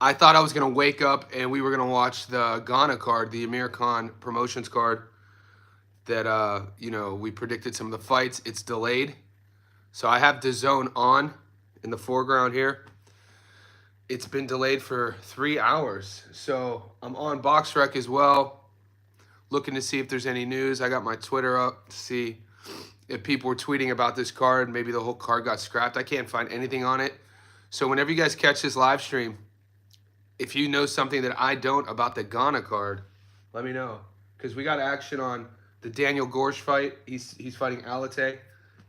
I thought I was gonna wake up and we were gonna watch the Ghana card, the Amir Khan promotions card that we predicted some of the fights. It's delayed. So I have the zone on in the foreground here. It's been delayed for 3 hours. So I'm on BoxRec as well, looking to see if there's any news. I got my Twitter up to see if people were tweeting about this card. Maybe the whole card got scrapped. I can't find anything on it. So whenever you guys catch this live stream, if you know something that I don't about the Ghana card, let me know. Because we got action on the Daniel Gorge fight. He's fighting Alate.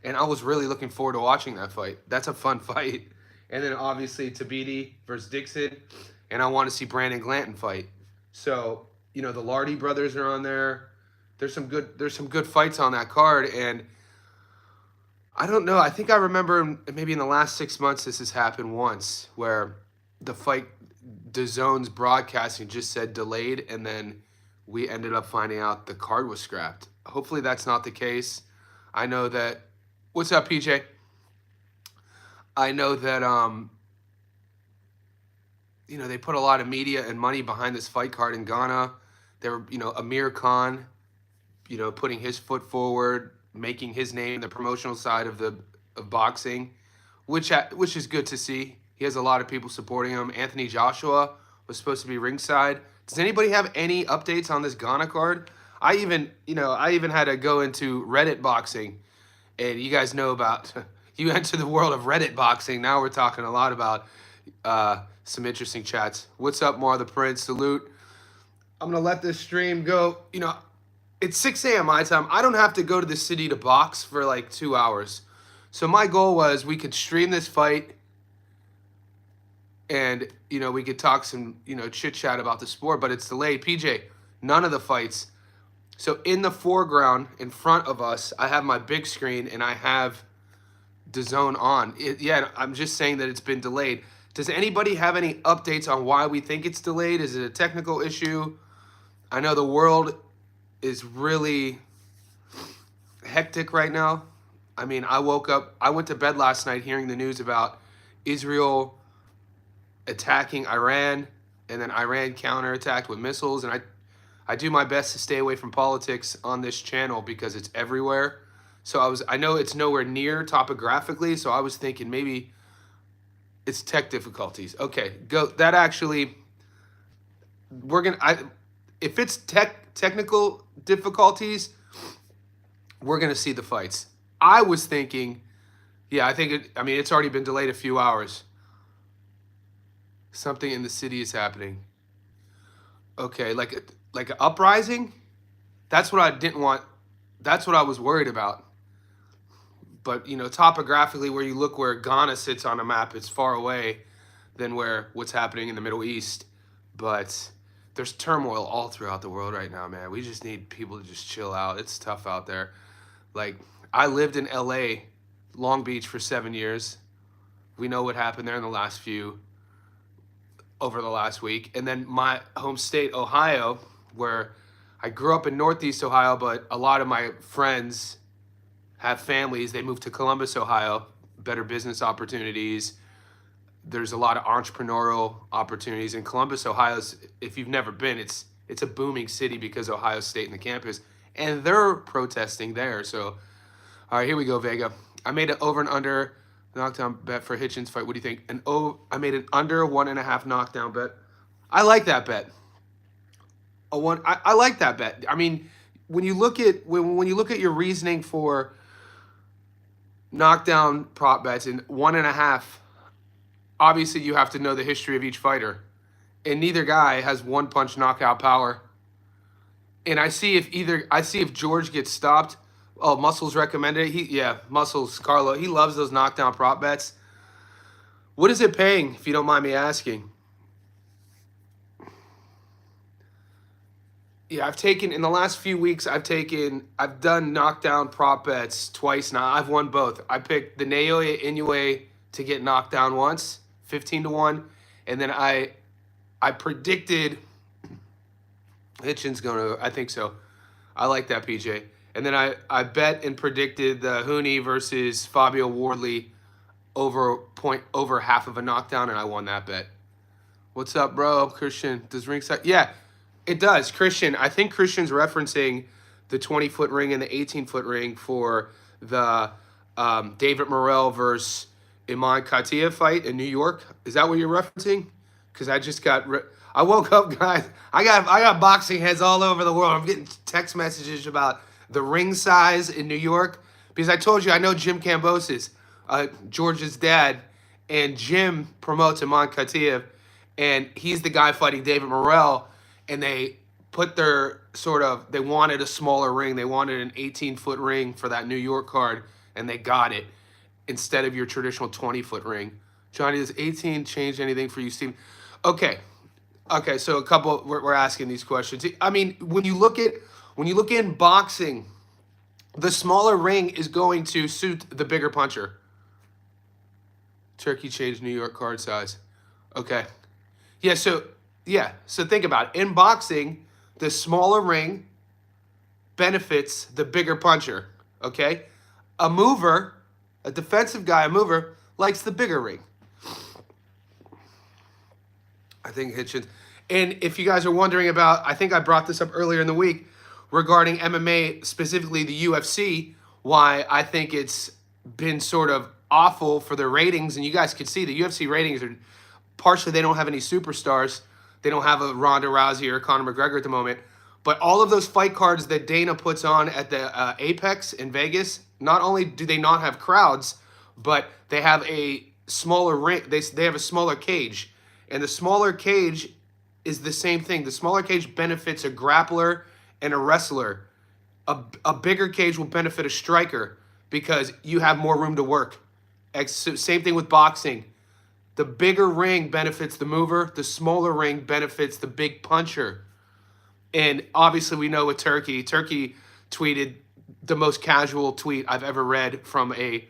And I was really looking forward to watching that fight. That's a fun fight. And then obviously Tabiti versus Dixon. And I want to see Brandon Glanton fight. So, the Lardy brothers are on there. There's some good fights on that card. And I don't know. I think I remember maybe in the last 6 months this has happened once where the fight, DAZN's broadcasting just said delayed, and then we ended up finding out the card was scrapped. Hopefully that's not the case. I know that. What's up, PJ? I know that they put a lot of media and money behind this fight card in Ghana. They were, Amir Khan, putting his foot forward, making his name the promotional side of boxing, which is good to see. He has a lot of people supporting him. Anthony Joshua was supposed to be ringside. Does anybody have any updates on this Ghana card? I even had to go into Reddit boxing, and you guys know about you enter the world of Reddit boxing. Now we're talking a lot about some interesting chats. What's up, Mar the Prince? Salute. I'm gonna let this stream go. It's 6 a.m. my time. I don't have to go to the city to box for like 2 hours. So my goal was we could stream this fight and, we could talk some, chit chat about the sport, but it's delayed. PJ, none of the fights. So in the foreground in front of us, I have my big screen and I have DAZN on. I'm just saying that it's been delayed. Does anybody have any updates on why we think it's delayed? Is it a technical issue? I know the world is really hectic right now. I mean, I went to bed last night hearing the news about Israel attacking Iran, and then Iran counterattacked with missiles. And I do my best to stay away from politics on this channel because it's everywhere. So I know it's nowhere near topographically, so I was thinking maybe it's tech difficulties. Okay, go. That actually, if it's technical difficulties, we're gonna see the fights. I was thinking, it's already been delayed a few hours. Something in the city is happening. Okay, like an uprising? That's what I didn't want. That's what I was worried about. But, topographically, where you look where Ghana sits on a map, it's far away than what's happening in the Middle East. But there's turmoil all throughout the world right now, man. We just need people to just chill out. It's tough out there. Like, I lived in LA, Long Beach, for 7 years. We know what happened there over the last week. And then my home state, Ohio, where I grew up in Northeast Ohio, but a lot of my friends have families. They moved to Columbus, Ohio, better business opportunities. There's a lot of entrepreneurial opportunities in Columbus, Ohio. If you've never been, it's a booming city because Ohio State and the campus, and they're protesting there. So, all right, here we go, Vega. I made an over and under knockdown bet for Hitchens fight. What do you think? I made an under 1.5 knockdown bet. I like that bet. I like that bet. I mean, when you look at your reasoning for knockdown prop bets in 1.5, obviously you have to know the history of each fighter, and neither guy has one punch knockout power. And I see if George gets stopped. Oh, Muscles recommended it. Muscles, Carlo. He loves those knockdown prop bets. What is it paying, if you don't mind me asking? Yeah, in the last few weeks, I've done knockdown prop bets twice now. I've won both. I picked the Naoya Inoue to get knocked down once, 15-1. And then I predicted Hitchens going to, I think so. I like that, PJ. And then I bet and predicted the Hooney versus Fabio Wardley over half of a knockdown, and I won that bet. What's up, bro? Christian, does ringside? Yeah, it does. Christian, I think Christian's referencing the 20-foot ring and the 18-foot ring for the David Morrell versus Iman Katia fight in New York. Is that what you're referencing? Because I just got, I woke up, guys. I got boxing heads all over the world. I'm getting text messages about the ring size in New York because I told you I know Jim Kambosos, George's dad, and Jim promotes Iman Katia, and he's the guy fighting David Morrell, and they put their they wanted a smaller ring. They wanted an 18-foot ring for that New York card, and they got it instead of your traditional 20-foot ring. Johnny, does 18 change anything for you, Steve? Okay. Okay, so a couple, we're asking these questions. I mean, when you look in boxing, the smaller ring is going to suit the bigger puncher. Turkey changed New York card size. Okay. So think about it. In boxing, the smaller ring benefits the bigger puncher. Okay? A defensive guy, likes the bigger ring. I think Hitchens. And if you guys are wondering about, I think I brought this up earlier in the week regarding MMA, specifically the UFC, why I think it's been sort of awful for their ratings. And you guys can see the UFC ratings are partially, they don't have any superstars. They don't have a Ronda Rousey or Conor McGregor at the moment. But all of those fight cards that Dana puts on at the Apex in Vegas, not only do they not have crowds, but they have a smaller ring. They have a smaller cage. And the smaller cage is the same thing. The smaller cage benefits a grappler and a wrestler. A bigger cage will benefit a striker because you have more room to work. Same thing with boxing. The bigger ring benefits the mover. The smaller ring benefits the big puncher. And obviously we know with Turkey tweeted the most casual tweet I've ever read from a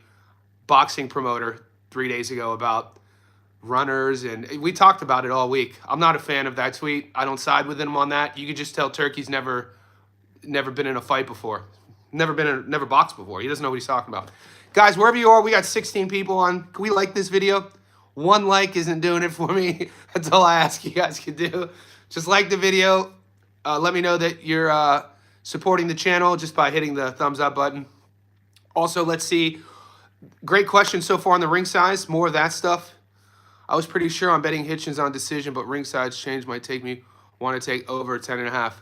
boxing promoter 3 days ago about runners, and we talked about it all week. I'm not a fan of that tweet. I don't side with him on that. You could just tell Turkey's never been in a fight before. Never boxed before. He doesn't know what he's talking about. Guys, wherever you are, we got 16 people on. Can we like this video? One like isn't doing it for me. That's all I ask you guys can do. Just like the video. Let me know that you're supporting the channel just by hitting the thumbs up button. Also, let's see. Great question so far on the ring size. More of that stuff. I was pretty sure I'm betting Hitchens on decision, but ring size change might take me want to take over 10.5.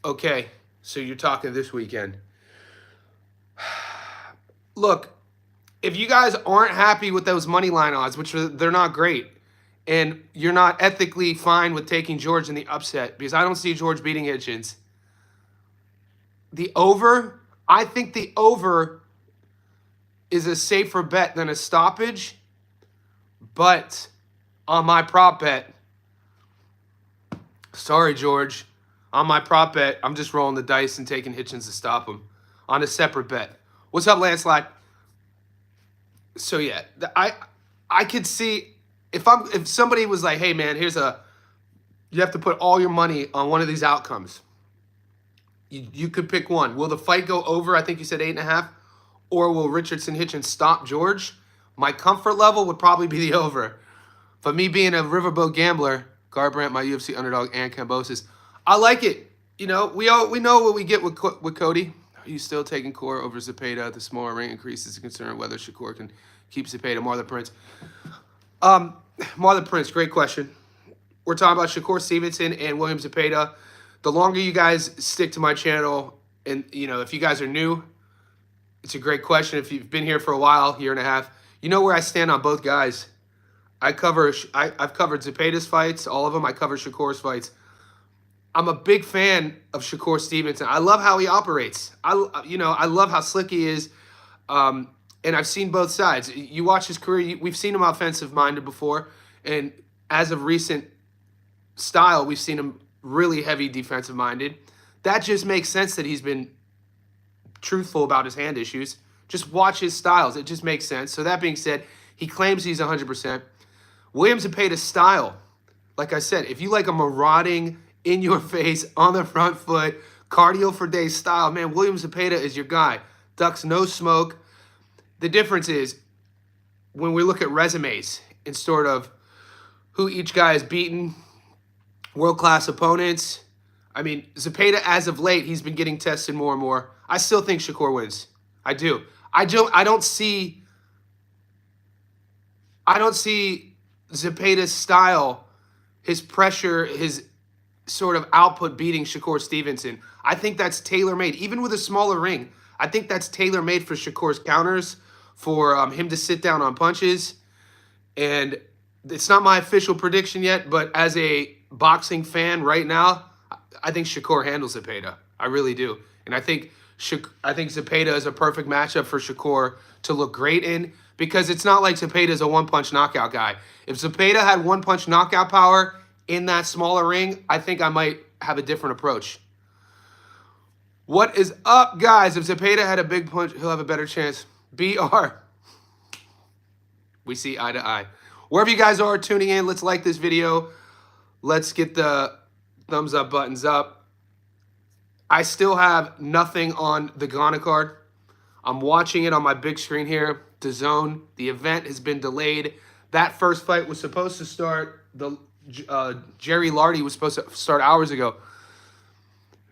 Okay, so you're talking this weekend. Look, if you guys aren't happy with those money line odds, which they're not great, and you're not ethically fine with taking George in the upset, because I don't see George beating Hitchens, the over, I think the over is a safer bet than a stoppage. But on my prop bet, sorry, George, on my prop bet, I'm just rolling the dice and taking Hitchens to stop him on a separate bet. What's up, Landslide? So yeah, I could see if somebody was like, hey man, you have to put all your money on one of these outcomes. You could pick one. Will the fight go over? I think you said 8.5, or will Richardson Hitchens stop George? My comfort level would probably be the over. But me being a riverboat gambler, Garbrandt, my UFC underdog, and Kambosos, I like it. You know, we know what we get with Cody. Are you still taking Core over Zepeda? The smaller ring increases the concern whether Shakur can keep Zepeda. Marlon Prince. Marlon Prince, great question. We're talking about Shakur Stevenson and William Zepeda. The longer you guys stick to my channel, and you know, if you guys are new, it's a great question. If you've been here for a while, year and a half, you know where I stand on both guys. I've covered Zepeda's fights, all of them. I cover Shakur's fights. I'm a big fan of Shakur Stevenson. I love how he operates. I love how slick he is. And I've seen both sides. You watch his career, we've seen him offensive-minded before. And as of recent style, we've seen him really heavy defensive-minded. That just makes sense that he's been truthful about his hand issues. Just watch his styles. It just makes sense. So that being said, he claims he's 100%. William Zepeda's style, like I said, if you like a marauding, in-your-face, on the front foot, cardio for days style, man, William Zepeda is your guy. Ducks no smoke. The difference is when we look at resumes and sort of who each guy has beaten, world-class opponents. I mean, Zepeda, as of late, he's been getting tested more and more. I still think Shakur wins. I do. I don't see Zepeda's style, his pressure, his sort of output beating Shakur Stevenson. I think that's tailor-made. Even with a smaller ring, I think that's tailor-made for Shakur's counters, for him to sit down on punches. And it's not my official prediction yet, but as a boxing fan right now, I think Shakur handles Zepeda. I really do. And I think Zepeda is a perfect matchup for Shakur to look great in, because it's not like Zepeda is a one-punch knockout guy. If Zepeda had one-punch knockout power in that smaller ring, I think I might have a different approach. What is up, guys? If Zepeda had a big punch, he'll have a better chance. BR. We see eye to eye. Wherever you guys are tuning in, let's like this video. Let's get the thumbs up buttons up. I still have nothing on the Ghana card. I'm watching it on my big screen here, DAZN. The event has been delayed. That first fight was supposed to start, Jerry Lardy was supposed to start hours ago.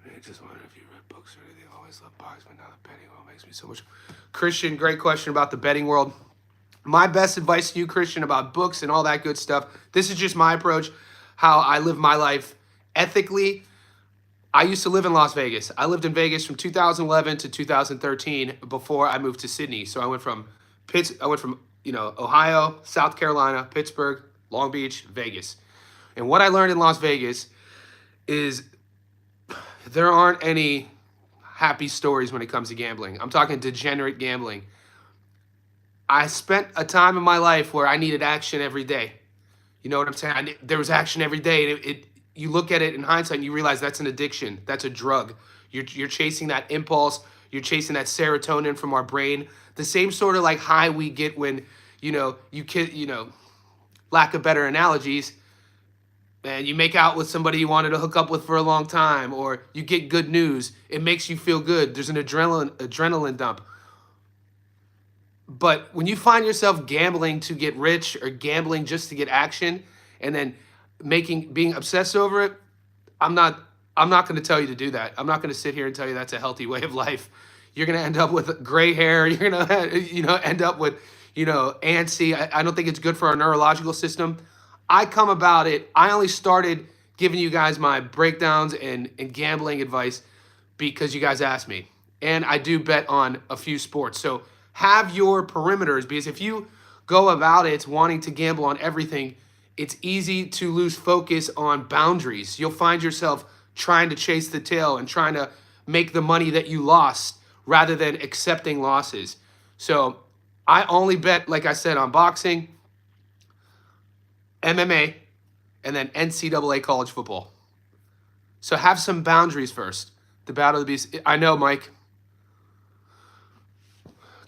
I just wonder if you read books or anything. I always love boxing, but now the betting world makes me so much. Christian, great question about the betting world. My best advice to you, Christian, about books and all that good stuff, this is just my approach, how I live my life ethically. I used to live in Las Vegas. I lived in Vegas from 2011 to 2013 before I moved to Sydney. So I went from Ohio, South Carolina, Pittsburgh, Long Beach, Vegas. And what I learned in Las Vegas is there aren't any happy stories when it comes to gambling. I'm talking degenerate gambling. I spent a time in my life where I needed action every day. You know what I'm saying? There was action every day. And you look at it in hindsight and you realize that's an addiction. That's a drug. You're chasing that impulse. You're chasing that serotonin from our brain. The same sort of like high we get when, lack of better analogies, and you make out with somebody you wanted to hook up with for a long time, or you get good news. It makes you feel good. There's an adrenaline dump. But when you find yourself gambling to get rich or gambling just to get action, and then being obsessed over it, I'm not going to tell you to do that. I'm not going to sit here and tell you that's a healthy way of life. You're going to end up with gray hair. You're going to end up with antsy. I don't think it's good for our neurological system. I come about it. I only started giving you guys my breakdowns and gambling advice because you guys asked me. And I do bet on a few sports. So have your perimeters, because if you go about it wanting to gamble on everything, it's easy to lose focus on boundaries. You'll find yourself trying to chase the tail and trying to make the money that you lost rather than accepting losses. So I only bet, like I said, on boxing, MMA, and then NCAA college football. So have some boundaries first. The Battle of the Beast. I know, Mike.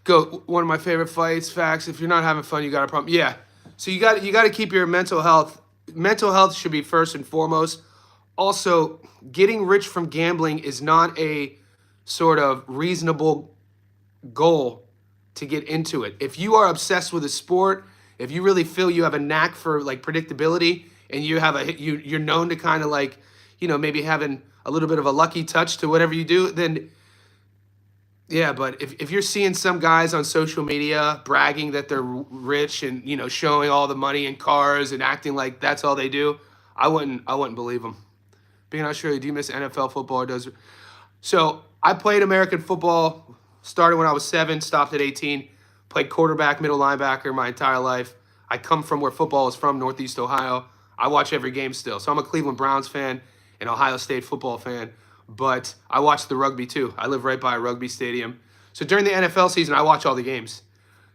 Go. One of my favorite fights. Facts. If you're not having fun, you got a problem. Yeah. So you got to keep your mental health. Mental health should be first and foremost. Also, getting rich from gambling is not a sort of reasonable goal to get into it. If you are obsessed with a sport, if you really feel you have a knack for like predictability, and you have you're known to kind of like, maybe having a little bit of a lucky touch to whatever you do, then yeah. But if you're seeing some guys on social media bragging that they're rich and showing all the money in cars and acting like that's all they do, I wouldn't believe them. Being in Australia, do you miss NFL football or does? So I played American football, started when I was 7, stopped at 18, played quarterback, middle linebacker my entire life. I come from where football is from, Northeast Ohio. I watch every game still. So I'm a Cleveland Browns fan, an Ohio State football fan, but I watch the rugby too. I live right by a rugby stadium. So during the NFL season, I watch all the games.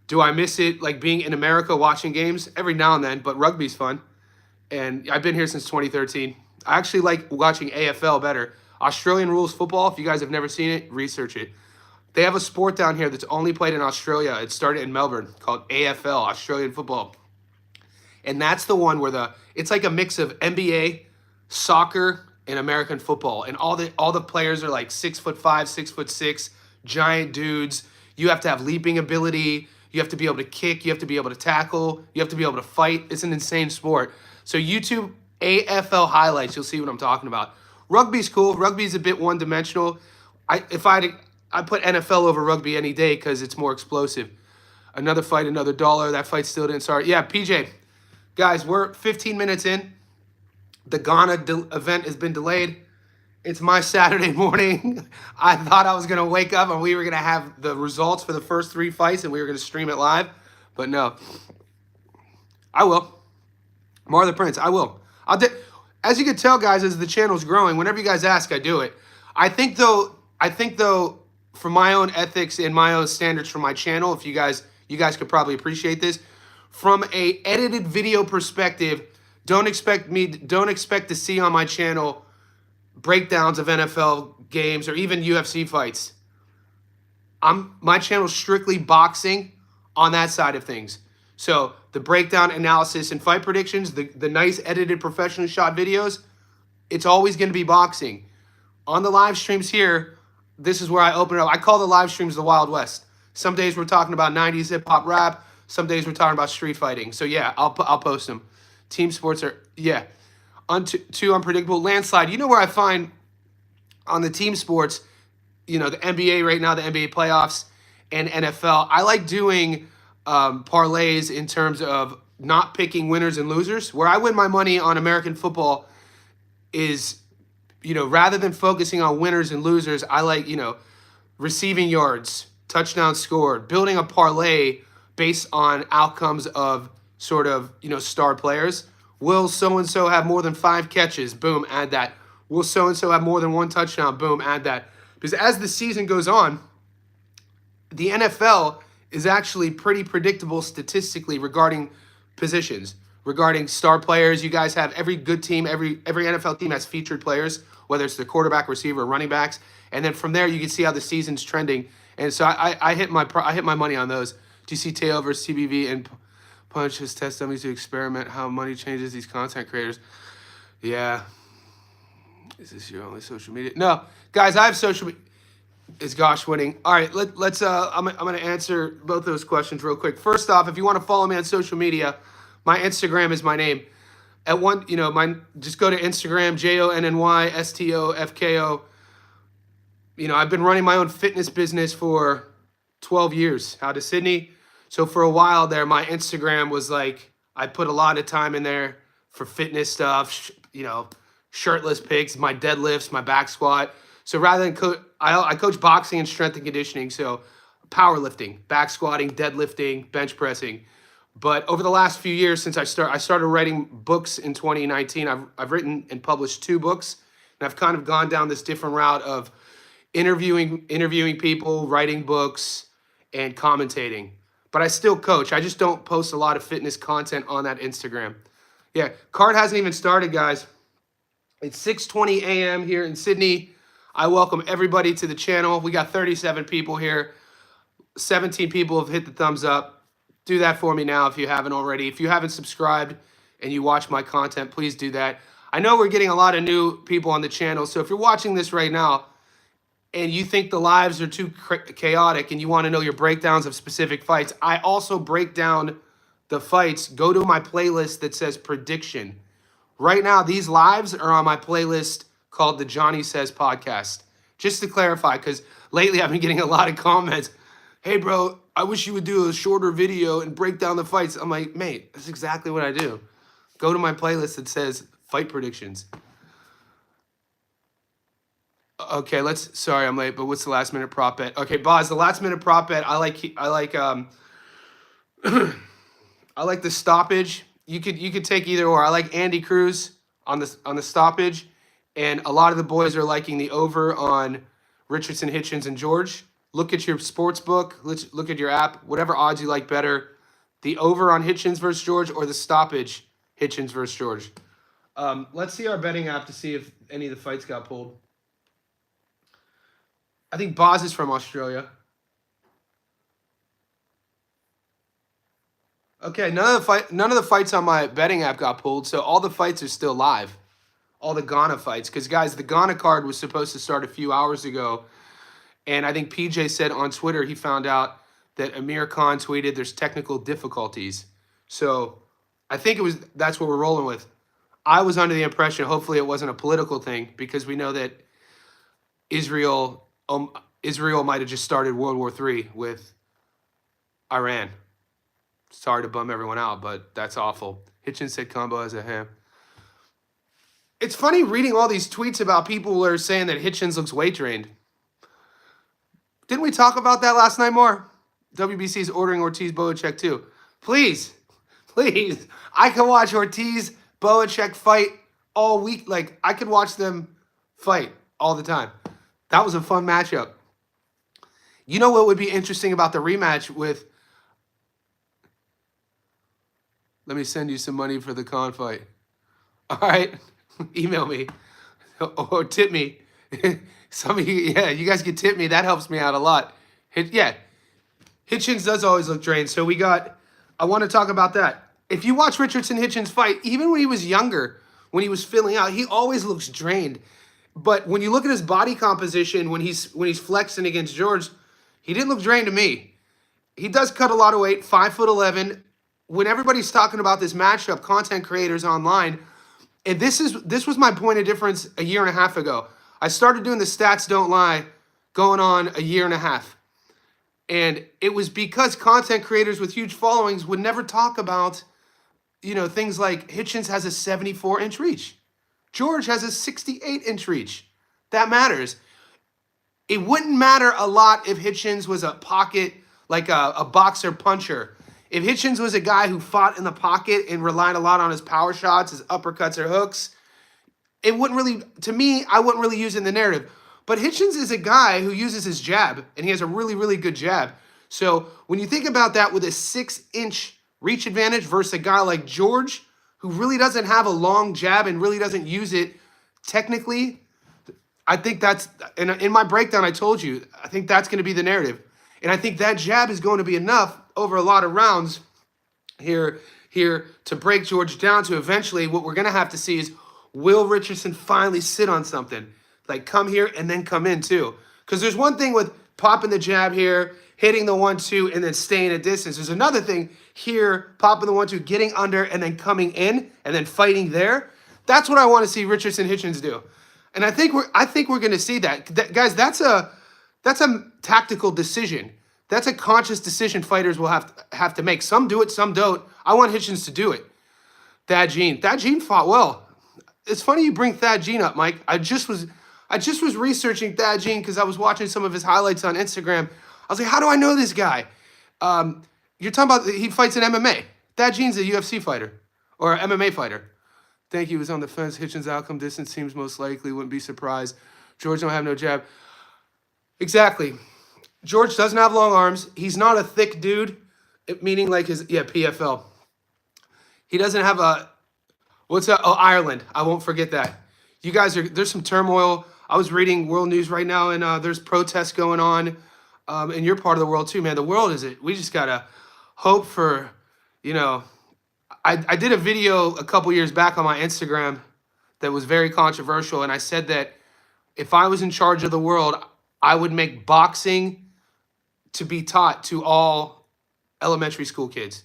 Do I miss it, like being in America watching games? Every now and then, but rugby's fun. And I've been here since 2013. I actually like watching AFL better. Australian rules football, if you guys have never seen it, research it. They have a sport down here that's only played in Australia. It started in Melbourne, called AFL, Australian football. And that's the one where it's like a mix of NBA, soccer, and American football. And all the players are like 6'5", 6'6", giant dudes. You have to have leaping ability. You have to be able to kick. You have to be able to tackle. You have to be able to fight. It's an insane sport. So YouTube AFL highlights, you'll see what I'm talking about. Rugby's cool. Rugby's a bit one-dimensional. I put NFL over rugby any day because it's more explosive. Another fight, another dollar. That fight still didn't start. Yeah, PJ, guys, we're 15 minutes in. The Ghana event has been delayed. It's my Saturday morning. I thought I was going to wake up and we were going to have the results for the first 3 fights and we were going to stream it live. But no. I will. Marlon Prince, I will. As you can tell, guys, as the channel's growing, whenever you guys ask, I do it. I think though, for my own ethics and my own standards for my channel, if you guys could probably appreciate this, from a edited video perspective, don't expect to see on my channel breakdowns of NFL games or even UFC fights. My channel's strictly boxing on that side of things. So the breakdown, analysis, and fight predictions, the nice edited professionally shot videos, it's always going to be boxing. On the live streams here, this is where I open it up. I call the live streams the Wild West. Some days we're talking about 90s hip-hop rap. Some days we're talking about street fighting. So yeah, I'll post them. Team sports are, yeah. Too unpredictable. Landslide. You know where I find on the team sports, the NBA right now, the NBA playoffs, and NFL, I like doing parlays in terms of not picking winners and losers. Where I win my money on American football is, rather than focusing on winners and losers, I like, receiving yards, touchdowns scored, building a parlay based on outcomes of sort of, star players. Will so-and-so have more than 5 catches? Boom, add that. Will so-and-so have more than 1 touchdown? Boom, add that. Because as the season goes on, the NFL is actually pretty predictable statistically regarding positions, regarding star players. You guys have every good team, every NFL team has featured players, whether it's the quarterback, receiver, or running backs. And then from there, you can see how the season's trending. And so I hit my money on those. Do you see Teo versus TBV and Punch his test dummies to experiment how money changes these content creators? Yeah. Is this your only social media? No, guys, I have social media. Is Gosh winning? All right, let's. I'm gonna answer both those questions real quick. First off, if you want to follow me on social media, my Instagram is my name. Just go to Instagram, JONNYSTOFKO. I've been running my own fitness business for 12 years out of Sydney. So for a while there, my Instagram was like, I put a lot of time in there for fitness stuff, shirtless pics, my deadlifts, my back squat. So rather than I coach boxing and strength and conditioning, so powerlifting, back squatting, deadlifting, bench pressing. But over the last few years, since I started writing books in 2019, I've written and published 2 books, and I've kind of gone down this different route of interviewing people, writing books, and commentating. But I still coach. I just don't post a lot of fitness content on that Instagram. Yeah, card hasn't even started, guys. It's 6:20 a.m. here in Sydney. I welcome everybody to the channel. We got 37 people here. 17 people have hit the thumbs up. Do that for me now if you haven't already. If you haven't subscribed and you watch my content, please do that. I know we're getting a lot of new people on the channel, so if you're watching this right now and you think the lives are too chaotic and you want to know your breakdowns of specific fights, I also break down the fights. Go to my playlist that says prediction. Right now, these lives are on my playlist called the Johnny Says Podcast. Just to clarify, because lately I've been getting a lot of comments. Hey, bro, I wish you would do a shorter video and break down the fights. I'm like, mate, that's exactly what I do. Go to my playlist that says fight predictions. Okay, sorry I'm late, but what's the last minute prop bet? Okay, Boz, the last minute prop bet, I like I like the stoppage. You could take either or. I like Andy Cruz on the stoppage, and a lot of the boys are liking the over on Richardson, Hitchens, and George. Look at your sports book. Look at your app. Whatever odds you like better. The over on Hitchens versus George or the stoppage Hitchens versus George. Let's see our betting app to see if any of the fights got pulled. I think Boz is from Australia. Okay, none of the fights on my betting app got pulled, so all the fights are still live. All the Ghana fights. Because, guys, the Ghana card was supposed to start a few hours ago, and I think PJ said on Twitter he found out that Amir Khan tweeted there's technical difficulties. So I think that's what we're rolling with. I was under the impression, hopefully it wasn't a political thing, because we know that Israel Israel might have just started World War III with Iran. Sorry to bum everyone out, but that's awful. Hitchens said combo as a ham. It's funny reading all these tweets about people who are saying that Hitchens looks weight drained. Didn't we talk about that last night more? WBC is ordering Ortiz Boacek too. Please, please. I can watch Ortiz Boacek fight all week. Like, I could watch them fight all the time. That was a fun matchup. You know what would be interesting about the rematch with... Let me send you some money for the Khan fight. All right? Email me. Or tip me. Some of you, yeah, you guys can tip me. That helps me out a lot. Yeah. Hitchens does always look drained. So I want to talk about that. If you watch Richardson Hitchens fight, even when he was younger, when he was filling out, he always looks drained. But when you look at his body composition, when he's flexing against George, he didn't look drained to me. He does cut a lot of weight, 5'11". When everybody's talking about this matchup, content creators online, and this was my point of difference a year and a half ago. I started doing the Stats Don't Lie going on a year and a half. And it was because content creators with huge followings would never talk about, things like Hitchens has a 74-inch reach. George has a 68-inch reach. That matters. It wouldn't matter a lot if Hitchens was a pocket, like a boxer puncher. If Hitchens was a guy who fought in the pocket and relied a lot on his power shots, his uppercuts or hooks, it wouldn't really, to me, I wouldn't really use it in the narrative. But Hitchens is a guy who uses his jab, and he has a really, really good jab. So when you think about that with a 6-inch reach advantage versus a guy like George, who really doesn't have a long jab and really doesn't use it technically, I think that's, and in my breakdown I told you, I think that's going to be the narrative. And I think that jab is going to be enough over a lot of rounds here to break George down to eventually what we're going to have to see is, will Richardson finally sit on something? Like, come here and then come in too. Because there's one thing with popping the jab here, hitting the 1-2, and then staying at distance. There's another thing here, popping the 1-2, getting under, and then coming in, and then fighting there. That's what I want to see Richardson Hitchens do. And I think we're going to see that. Guys, that's a tactical decision. That's a conscious decision fighters will have to make. Some do it, some don't. I want Hitchens to do it. Thad Gene fought well. It's funny you bring Thad Gene up, Mike. I just was researching Thad Gene because I was watching some of his highlights on Instagram. I was like, how do I know this guy? You're talking about he fights in MMA. Thad Gene's a UFC fighter or an MMA fighter. Thank you. He was on the fence. Hitchens' outcome distance seems most likely. Wouldn't be surprised. George don't have no jab. Exactly. George doesn't have long arms. He's not a thick dude, meaning like PFL. He doesn't have a, what's that? Oh, Ireland. I won't forget that. You guys there's some turmoil. I was reading world news right now, and there's protests going on in your part of the world too, man. The world we just got to hope for, I did a video a couple years back on my Instagram that was very controversial, and I said that if I was in charge of the world, I would make boxing to be taught to all elementary school kids.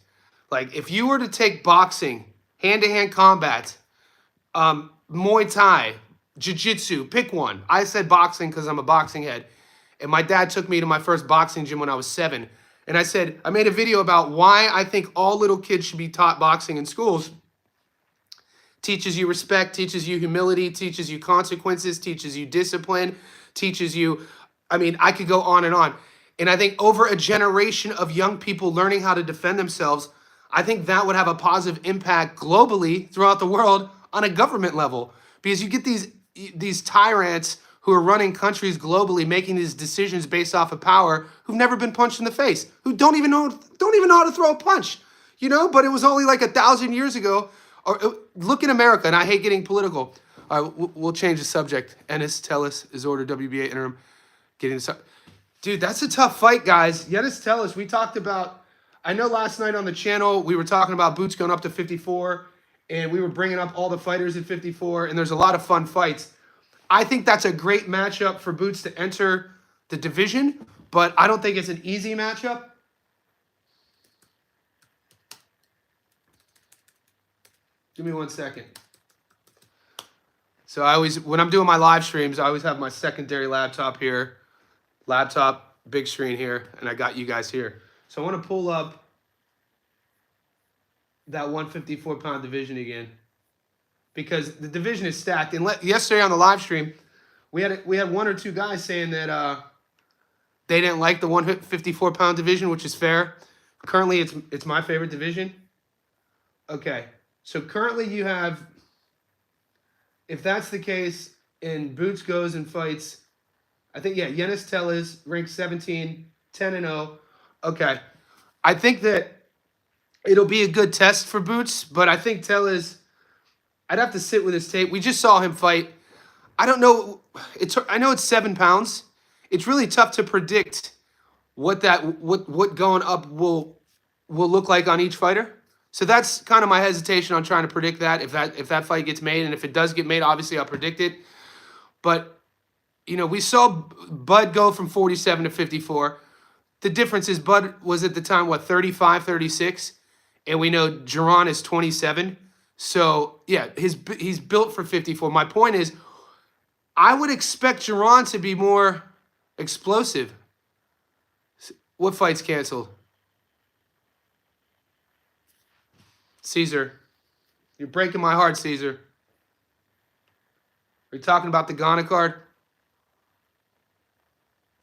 Like, if you were to take boxing, hand-to-hand combat, Muay Thai, Jiu-Jitsu, pick one. I said boxing because I'm a boxing head. And my dad took me to my first boxing gym when I was 7. And I made a video about why I think all little kids should be taught boxing in schools. Teaches you respect, teaches you humility, teaches you consequences, teaches you discipline, teaches you, I could go on and on. And I think over a generation of young people learning how to defend themselves, I think that would have a positive impact globally throughout the world on a government level. Because you get these tyrants who are running countries globally, making these decisions based off of power, who've never been punched in the face, who don't even know how to throw a punch. But it was only like 1,000 years ago. Or look at America, and I hate getting political. All right, we'll change the subject. Ennis Tellis is ordered WBA interim. Dude, that's a tough fight, guys. Ennis Tellis, we talked about, I know last night on the channel, we were talking about Boots going up to 54, and we were bringing up all the fighters at 54, and there's a lot of fun fights. I think that's a great matchup for Boots to enter the division, but I don't think it's an easy matchup. Give me 1 second. So I always, when I'm doing my live streams, I always have my secondary laptop here, big screen here, and I got you guys here. So I want to pull up that 154-pound division again, because the division is stacked. And yesterday on the live stream, we had one or two guys saying that they didn't like the 154-pound division, which is fair. Currently, it's my favorite division. Okay, so currently you have, if that's the case, and Boots goes and fights, I think, yeah, Yenis Tellez ranked 17, 10-0. Okay, I think that it'll be a good test for Boots, but I think Tellez, I'd have to sit with his tape. We just saw him fight. I don't know. I know it's 7 pounds. It's really tough to predict what going up will look like on each fighter. So that's kind of my hesitation on trying to predict that, if that fight gets made. And if it does get made, obviously I'll predict it. But, you know, we saw Bud go from 47 to 54. The difference is Bud was at the time, what, 35, 36? And we know Jaron is 27. So, yeah, he's built for 54. My point is, I would expect Jaron to be more explosive. What fight's canceled? Caesar. You're breaking my heart, Caesar. Are you talking about the Ghana card?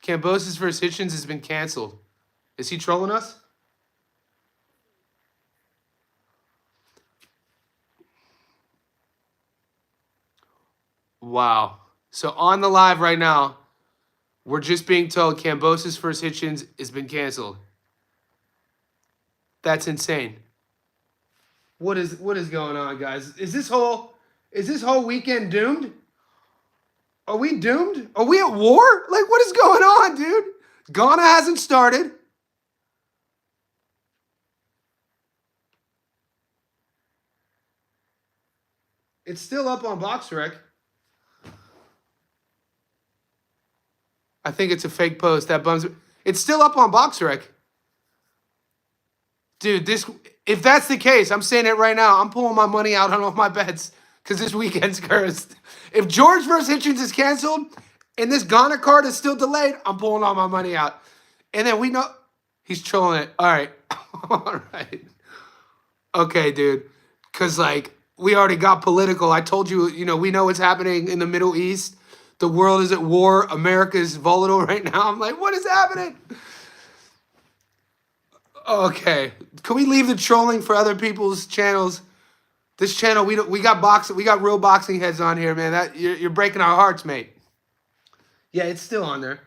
Kambosos versus Hitchens has been canceled. Is he trolling us? Wow. So on the live right now, we're just being told Kambosos versus Hitchens has been canceled. That's insane. What is going on, guys? Is this whole weekend doomed? Are we doomed? Are we at war? Like, what is going on, dude? Ghana hasn't started. It's still up on BoxRec. I think it's a fake post. That bums me. It's still up on BoxRec. Dude, if that's the case, I'm saying it right now. I'm pulling my money out on all my bets because this weekend's cursed. If George versus Hitchens is canceled and this Ghana card is still delayed, I'm pulling all my money out. And then we know he's trolling it. All right. All right. Okay, dude. Because, like, we already got political. I told you, you know, we know what's happening in the Middle East. The world is at war. America is volatile right now. I'm like, what is happening? Okay, can we leave the trolling for other people's channels? This channel, we got real boxing heads on here, man. That you're breaking our hearts, mate. Yeah, it's still on there.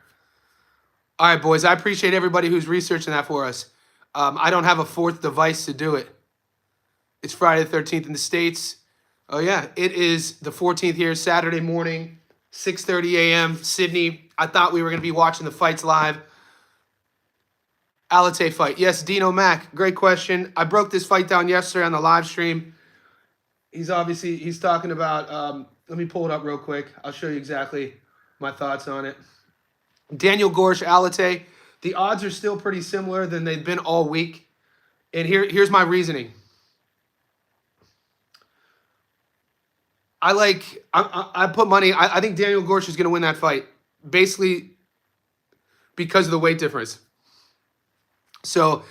All right, boys. I appreciate everybody who's researching that for us. I don't have a fourth device to do it. It's Friday the 13th in the States. Oh yeah, it is the 14th here, Saturday morning, 6:30 a.m. Sydney. I thought we were gonna be watching the fights live. Alate fight. Yes, Dino Mac. Great question. I broke this fight down yesterday on the live stream. He's talking about, let me pull it up real quick. I'll show you exactly my thoughts on it. Daniel Gorsh, Alate. The odds are still pretty similar than they've been all week. And here's my reasoning. I put money. I think Daniel Gorsh is going to win that fight. Basically, because of the weight difference. So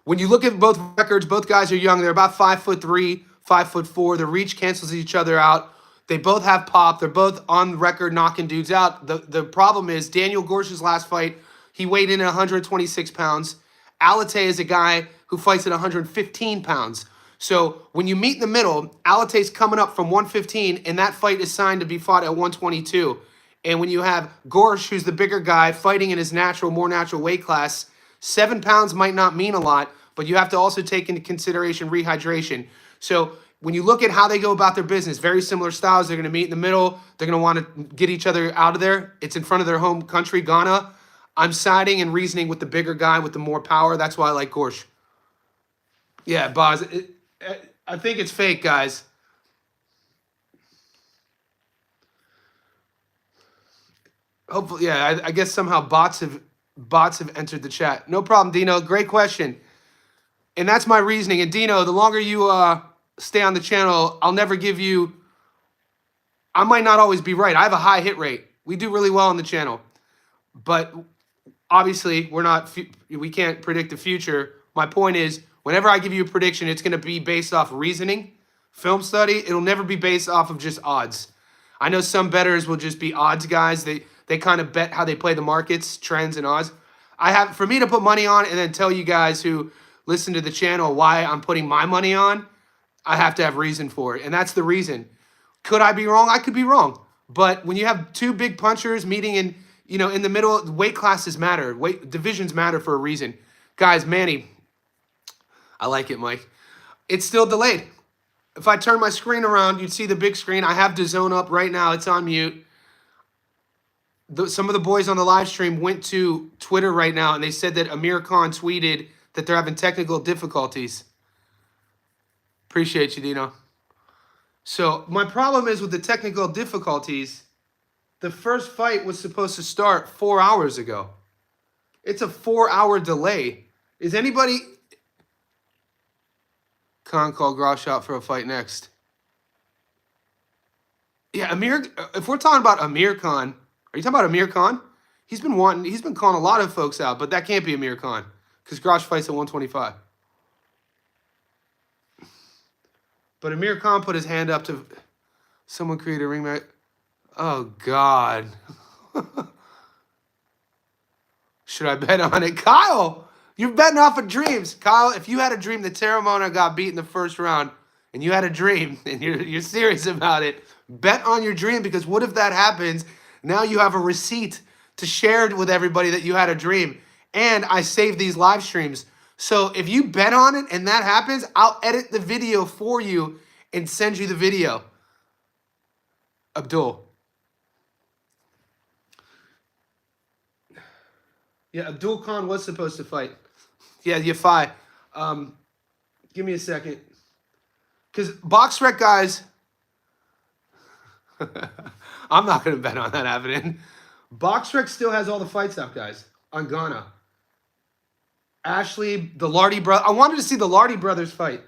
when you look at both records, both guys are young. They're about 5'3", 5'4". The reach cancels each other out. They both have pop. They're both on record knocking dudes out. The problem is Daniel Gorsh's last fight, he weighed in at 126 pounds. Alate is a guy who fights at 115 pounds. So when you meet in the middle, Alate's coming up from 115, and that fight is signed to be fought at 122. And when you have Gorsh, who's the bigger guy, fighting in his more natural weight class, 7 pounds might not mean a lot, but you have to also take into consideration rehydration. So when you look at how they go about their business, very similar styles. They're going to meet in the middle. They're going to want to get each other out of there. It's in front of their home country, Ghana. I'm siding and reasoning with the bigger guy with the more power. That's why I like Gorsh. Yeah, Boz, I think it's fake, guys. Hopefully, yeah, I guess somehow bots have entered the chat. No problem, Dino. Great question. And that's my reasoning. And Dino, the longer you stay on the channel, I'll never give you I might not always be right. I have a high hit rate. We do really well on the channel, but obviously we can't predict the future. My point is, whenever I give you a prediction, it's going to be based off reasoning, film study. It'll never be based off of just odds. I know some bettors will just be odds guys. They kind of bet how they play the markets, trends, and odds. For me to put money on and then tell you guys who listen to the channel why I'm putting my money on, I have to have reason for it, and that's the reason. Could I be wrong? I could be wrong. But when you have two big punchers meeting in the middle, weight classes matter. Divisions matter for a reason. Guys, Manny, I like it, Mike. It's still delayed. If I turn my screen around, you'd see the big screen. I have DAZN up right now. It's on mute. Some of the boys on the live stream went to Twitter right now, and they said that Amir Khan tweeted that they're having technical difficulties. Appreciate you, Dino. So my problem is with the technical difficulties, the first fight was supposed to start 4 hours ago. It's a 4-hour delay. Is anybody... Khan called Grosshot for a fight next. Yeah, Amir... If we're talking about Amir Khan... Are you talking about Amir Khan? He's been calling a lot of folks out, but that can't be Amir Khan because Grosh fights at 125. But Amir Khan put his hand up to someone create a ring match. Oh, God. Should I bet on it? Kyle, you're betting off of dreams. Kyle, if you had a dream that Terramona got beat in the first round and you had a dream and you're serious about it, bet on your dream because what if that happens? Now you have a receipt to share with everybody that you had a dream. And I saved these live streams. So if you bet on it and that happens, I'll edit the video for you and send you the video. Abdul. Yeah, Abdul Khan was supposed to fight. Yeah, Yafai. Give me a second. Because BoxRec guys, I'm not going to bet on that happening. BoxRec still has all the fights out, guys, on Ghana. Ashley, the Lardy brother. I wanted to see the Lardy brothers fight.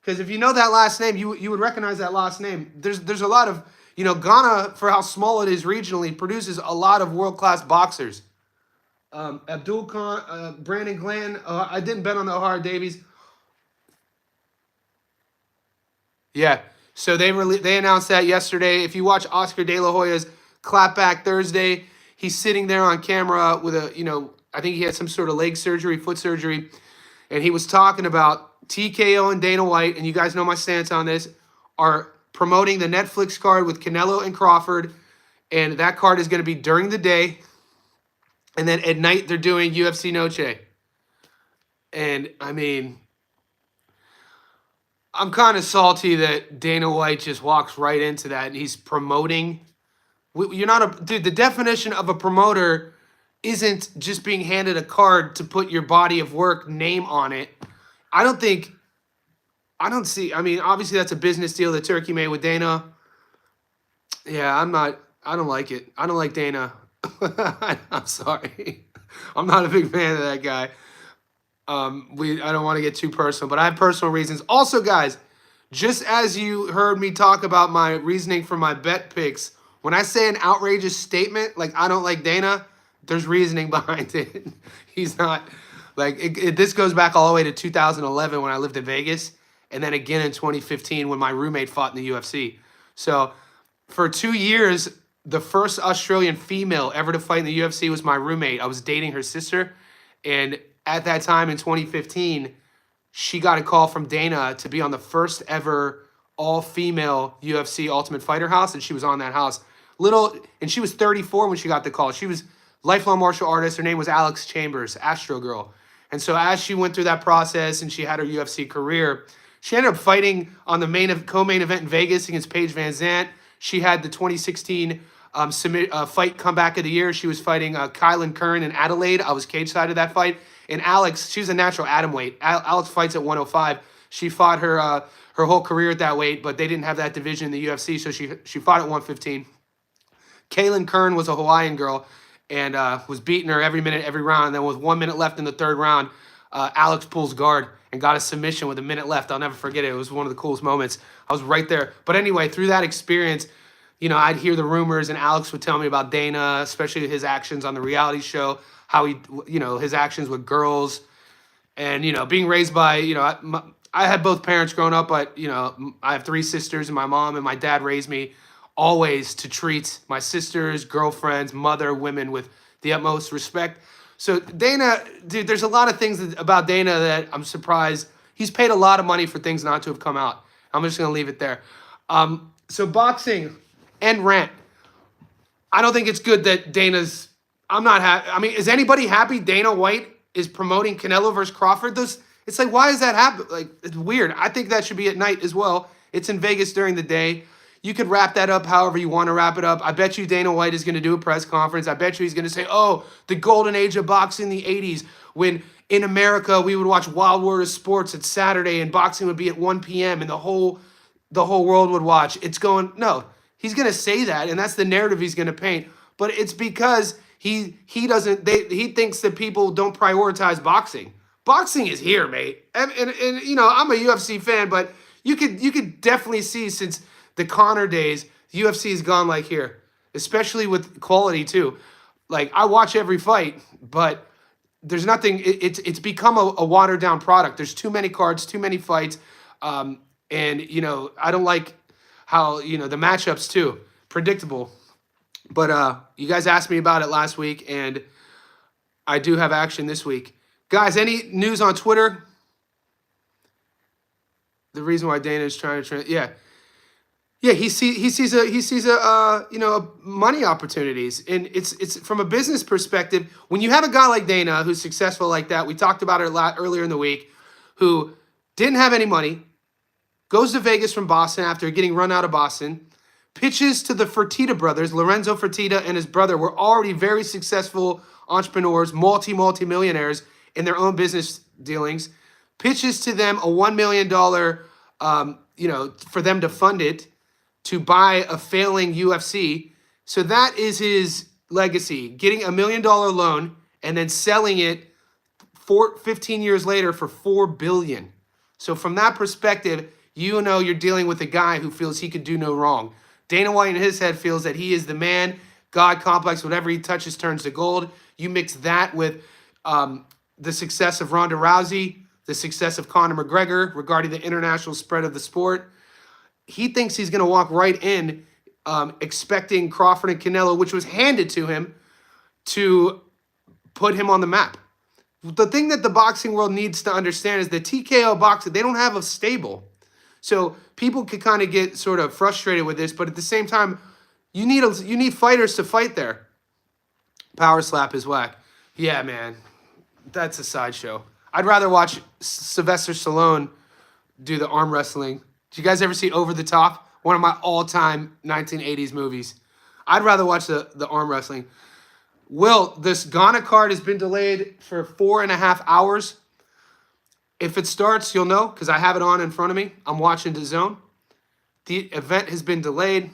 Because if you know that last name, you would recognize that last name. There's a lot of, Ghana, for how small it is regionally, produces a lot of world-class boxers. Abdul Khan, Brandon Glenn. I didn't bet on the O'Hara Davies. Yeah, so they announced that yesterday. If you watch Oscar De La Hoya's Clapback Thursday, he's sitting there on camera with I think he had some sort of leg surgery, foot surgery, and he was talking about TKO and Dana White, and you guys know my stance on this, are promoting the Netflix card with Canelo and Crawford, and that card is going to be during the day, and then at night they're doing UFC Noche. And, I mean, I'm kind of salty that Dana White just walks right into that, and he's promoting. You're not dude, the definition of a promoter isn't just being handed a card to put your body of work name on it. I don't see, obviously that's a business deal that Turkey made with Dana. Yeah, I don't like it. I don't like Dana. I'm sorry. I'm not a big fan of that guy. I don't want to get too personal, but I have personal reasons. Also, guys, just as you heard me talk about my reasoning for my bet picks, when I say an outrageous statement, like I don't like Dana, there's reasoning behind it. He's not, this goes back all the way to 2011 when I lived in Vegas, and then again in 2015 when my roommate fought in the UFC. So for 2 years, the first Australian female ever to fight in the UFC was my roommate. I was dating her sister, and at that time in 2015, she got a call from Dana to be on the first ever all-female UFC Ultimate Fighter house, and she was on that house. And she was 34 when she got the call. She was lifelong martial artist. Her name was Alex Chambers, Astro Girl. And so as she went through that process and she had her UFC career, she ended up fighting on the co-main event in Vegas against Paige Van Zandt. She had the 2016 fight comeback of the year. She was fighting Kylan Kern in Adelaide. I was cage side of that fight. And Alex, she was a natural atom weight. Alex fights at 105. She fought her whole career at that weight, but they didn't have that division in the UFC, so she fought at 115. Kaylin Kern was a Hawaiian girl and was beating her every minute, every round. And then with 1 minute left in the third round, Alex pulls guard and got a submission with a minute left. I'll never forget it. It was one of the coolest moments. I was right there. But anyway, through that experience, you know, I'd hear the rumors, and Alex would tell me about Dana, especially his actions on the reality show, how he, you know, his actions with girls, and you know, being raised by, you know, I had both parents growing up, but you know, I have three sisters, and my mom and my dad raised me always to treat my sisters, girlfriends, mother, women with the utmost respect. So Dana, dude, there's a lot of things about Dana that I'm surprised. He's paid a lot of money for things not to have come out. I'm just gonna leave it there. So boxing and rant. I don't think it's good that Dana's. I'm not happy. I mean, is anybody happy Dana White is promoting Canelo versus Crawford? Those. It's like, why is that happen? Like, it's weird. I think that should be at night as well. It's in Vegas during the day. You could wrap that up however you want to wrap it up. I bet you Dana White is going to do a press conference. I bet you he's going to say, oh, the golden age of boxing in the 80s, when in America we would watch Wild World of Sports at Saturday and boxing would be at 1 p.m. and the whole world would watch. It's going, no, he's going to say that, and that's the narrative he's going to paint. But it's because he doesn't, he thinks that people don't prioritize boxing. Boxing is here, mate. And you know, I'm a UFC fan, but you could definitely see since the Conor days, UFC has gone like here, especially with quality too. Like, I watch every fight, but there's nothing. It's become a watered down product. There's too many cards, too many fights, and you know, I don't like how, you know, the matchups too, predictable. But you guys asked me about it last week, and I do have action this week. Guys, any news on Twitter? The reason why Dana is trying to yeah, he sees a you know, money opportunities, and it's from a business perspective. When you have a guy like Dana who's successful like that, we talked about it a lot earlier in the week, who didn't have any money, goes to Vegas from Boston after getting run out of Boston, pitches to the Fertitta brothers. Lorenzo Fertitta and his brother were already very successful entrepreneurs, multi-millionaires in their own business dealings. Pitches to them a $1 million, you know, for them to fund it, to buy a failing UFC. So that is his legacy, getting $1 million loan and then selling it 15 years later for $4 billion. So from that perspective, you know, you're dealing with a guy who feels he could do no wrong. Dana White in his head feels that he is the man, God complex, whatever he touches turns to gold. You mix that with the success of Ronda Rousey, the success of Conor McGregor regarding the international spread of the sport. He thinks he's going to walk right in expecting Crawford and Canelo, which was handed to him, to put him on the map. The thing that the boxing world needs to understand is that TKO boxing, they don't have a stable. So people could kind of get sort of frustrated with this, but at the same time, you need fighters to fight there. Power slap is whack. Yeah, man, that's a sideshow. I'd rather watch Sylvester Stallone do the arm wrestling. Did you guys ever see Over the Top? One of my all-time 1980s movies. I'd rather watch the arm wrestling. Will, this Ghana card has been delayed for 4.5 hours. If it starts, you'll know, because I have it on in front of me. I'm watching DAZN. The event has been delayed,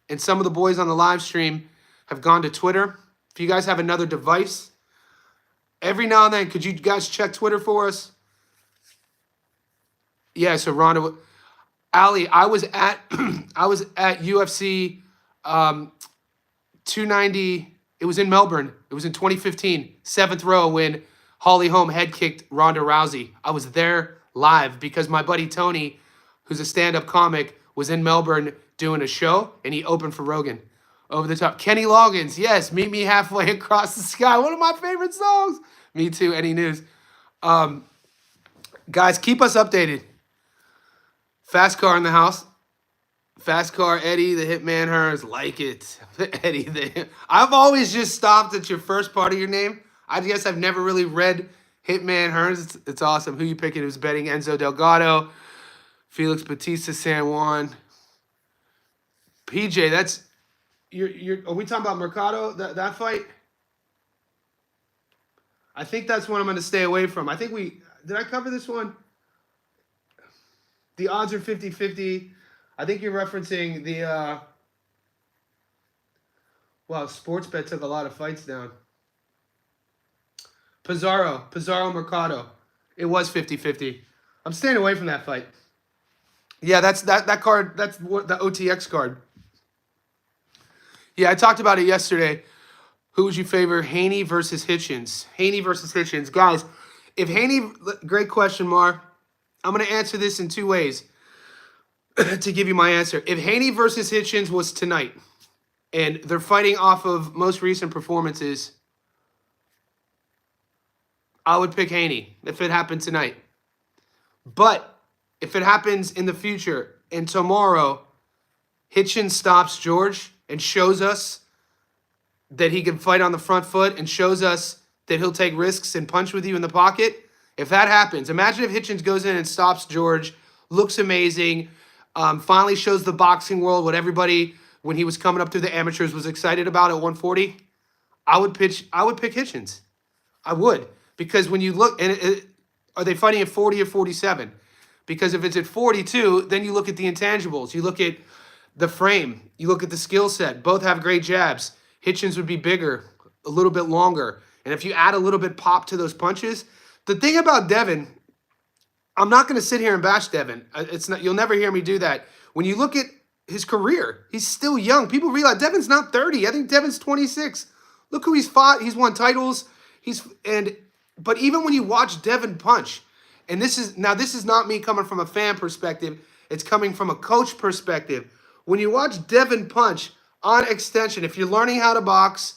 and some of the boys on the live stream have gone to Twitter. If you guys have another device, every now and then, could you guys check Twitter for us? Yeah, so Ronda, Ali, I was at UFC 290. It was in Melbourne. It was in 2015, 7th row, when Holly Holm head kicked Ronda Rousey. I was there live because my buddy Tony, who's a stand-up comic, was in Melbourne doing a show, and he opened for Rogan. Over the Top. Kenny Loggins, yes, Meet Me Halfway Across the Sky. One of my favorite songs. Me too, any news. Guys, keep us updated. Fast Car in the house. Fast Car, Eddie, the Hitman Hearns, like it. Eddie, I've always just stopped at your first part of your name. I guess I've never really read Hitman Hearns. It's awesome. Who you picking? Who's betting? Enzo Delgado, Felix Batista, San Juan. PJ, that's are we talking about Mercado, that fight? I think that's one I'm going to stay away from. I think did I cover this one? The odds are 50-50. I think you're referencing the, wow, Sportsbet took a lot of fights down. Pizarro Mercado. It was 50-50. I'm staying away from that fight. Yeah, that's that card. That's what the OTX card. Yeah, I talked about it yesterday. Who would you favor, Haney versus Hitchens? Haney versus Hitchens. Guys, if Haney, great question, Mar. I'm going to answer this in two ways to give you my answer. If Haney versus Hitchens was tonight, and they're fighting off of most recent performances, I would pick Haney if it happened tonight. But if it happens in the future and tomorrow, Hitchens stops George and shows us that he can fight on the front foot and shows us that he'll take risks and punch with you in the pocket. If that happens, imagine if Hitchens goes in and stops George, looks amazing, finally shows the boxing world what everybody, when he was coming up through the amateurs, was excited about at 140. I would pick Hitchens. I would. Because when you look, are they fighting at 40 or 47? Because if it's at 42, then you look at the intangibles. You look at the frame. You look at the skill set. Both have great jabs. Hitchens would be bigger, a little bit longer. And if you add a little bit pop to those punches, the thing about Devin, I'm not going to sit here and bash Devin. It's not. You'll never hear me do that. When you look at his career, he's still young. People realize Devin's not 30. I think Devin's 26. Look who he's fought. He's won titles. But even when you watch Devin punch, and this is not me coming from a fan perspective. It's coming from a coach perspective. When you watch Devin punch on extension, if you're learning how to box,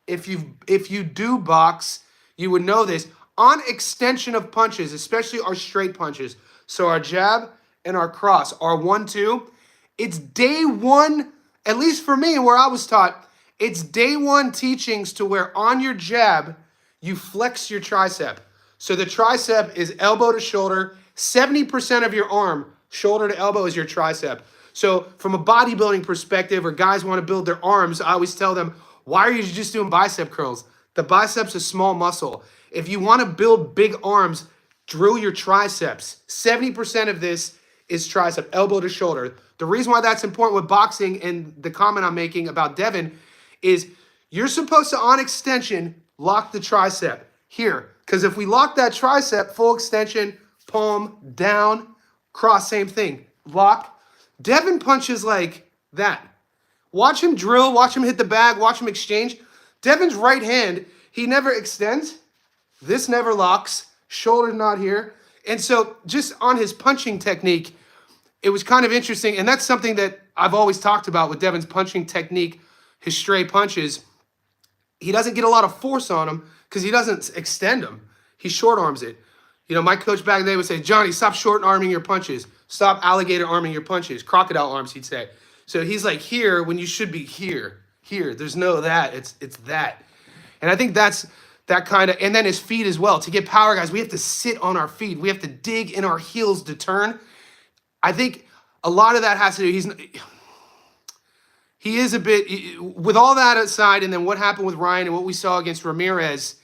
if you do box, you would know this. On extension of punches, especially our straight punches, so our jab and our cross, our 1-2, it's day one, at least for me and where I was taught, it's day one teachings to where on your jab, you flex your tricep. So the tricep is elbow to shoulder. 70% of your arm, shoulder to elbow, is your tricep. So from a bodybuilding perspective, or guys want to build their arms, I always tell them, why are you just doing bicep curls? The bicep's a small muscle. If you want to build big arms, drill your triceps. 70% of this is tricep, elbow to shoulder. The reason why that's important with boxing, and the comment I'm making about Devin, is you're supposed to, on extension, lock the tricep here. Because if we lock that tricep, full extension, palm, down, cross, same thing. Lock. Devin punches like that. Watch him drill, watch him hit the bag, watch him exchange. Devin's right hand, he never extends. This never locks. Shoulder's not here. And so just on his punching technique, it was kind of interesting. And that's something that I've always talked about with Devin's punching technique, his straight punches. He doesn't get a lot of force on them because he doesn't extend them. He short arms it. You know, my coach back then would say, Johnny, stop short arming your punches. Stop alligator arming your punches. Crocodile arms, he'd say. So he's like here when you should be here. Here. There's no that. It's that. And I think that's that kind of, and then his feet as well. To get power, guys, we have to sit on our feet. We have to dig in our heels to turn. I think a lot of that has to do, he is a bit, with all that aside, and then what happened with Ryan and what we saw against Ramirez,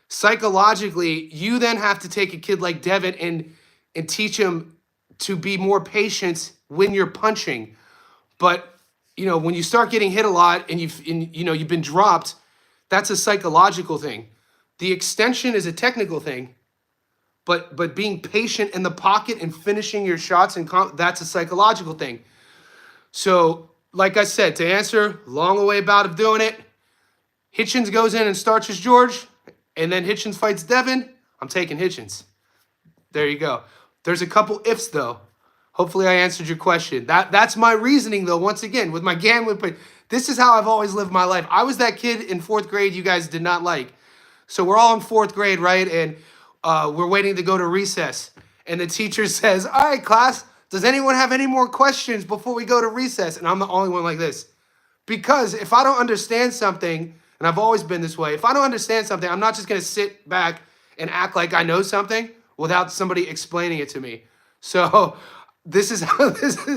psychologically, you then have to take a kid like Devin and teach him to be more patient when you're punching. But, you know, when you start getting hit a lot and you've been dropped, that's a psychological thing. The extension is a technical thing, but being patient in the pocket and finishing your shots, that's a psychological thing. So, like I said, to answer, long way bout of doing it, Hitchens goes in and starches George, and then Hitchens fights Devin. I'm taking Hitchens. There you go. There's a couple ifs, though. Hopefully I answered your question. That's my reasoning, though, once again, with my gambling. But this is how I've always lived my life. I was that kid in 4th grade you guys did not like. So we're all in 4th grade, right? And we're waiting to go to recess. And the teacher says, all right, class, does anyone have any more questions before we go to recess? And I'm the only one like this. Because if I don't understand something, and I've always been this way, if I don't understand something, I'm not just going to sit back and act like I know something without somebody explaining it to me. So this is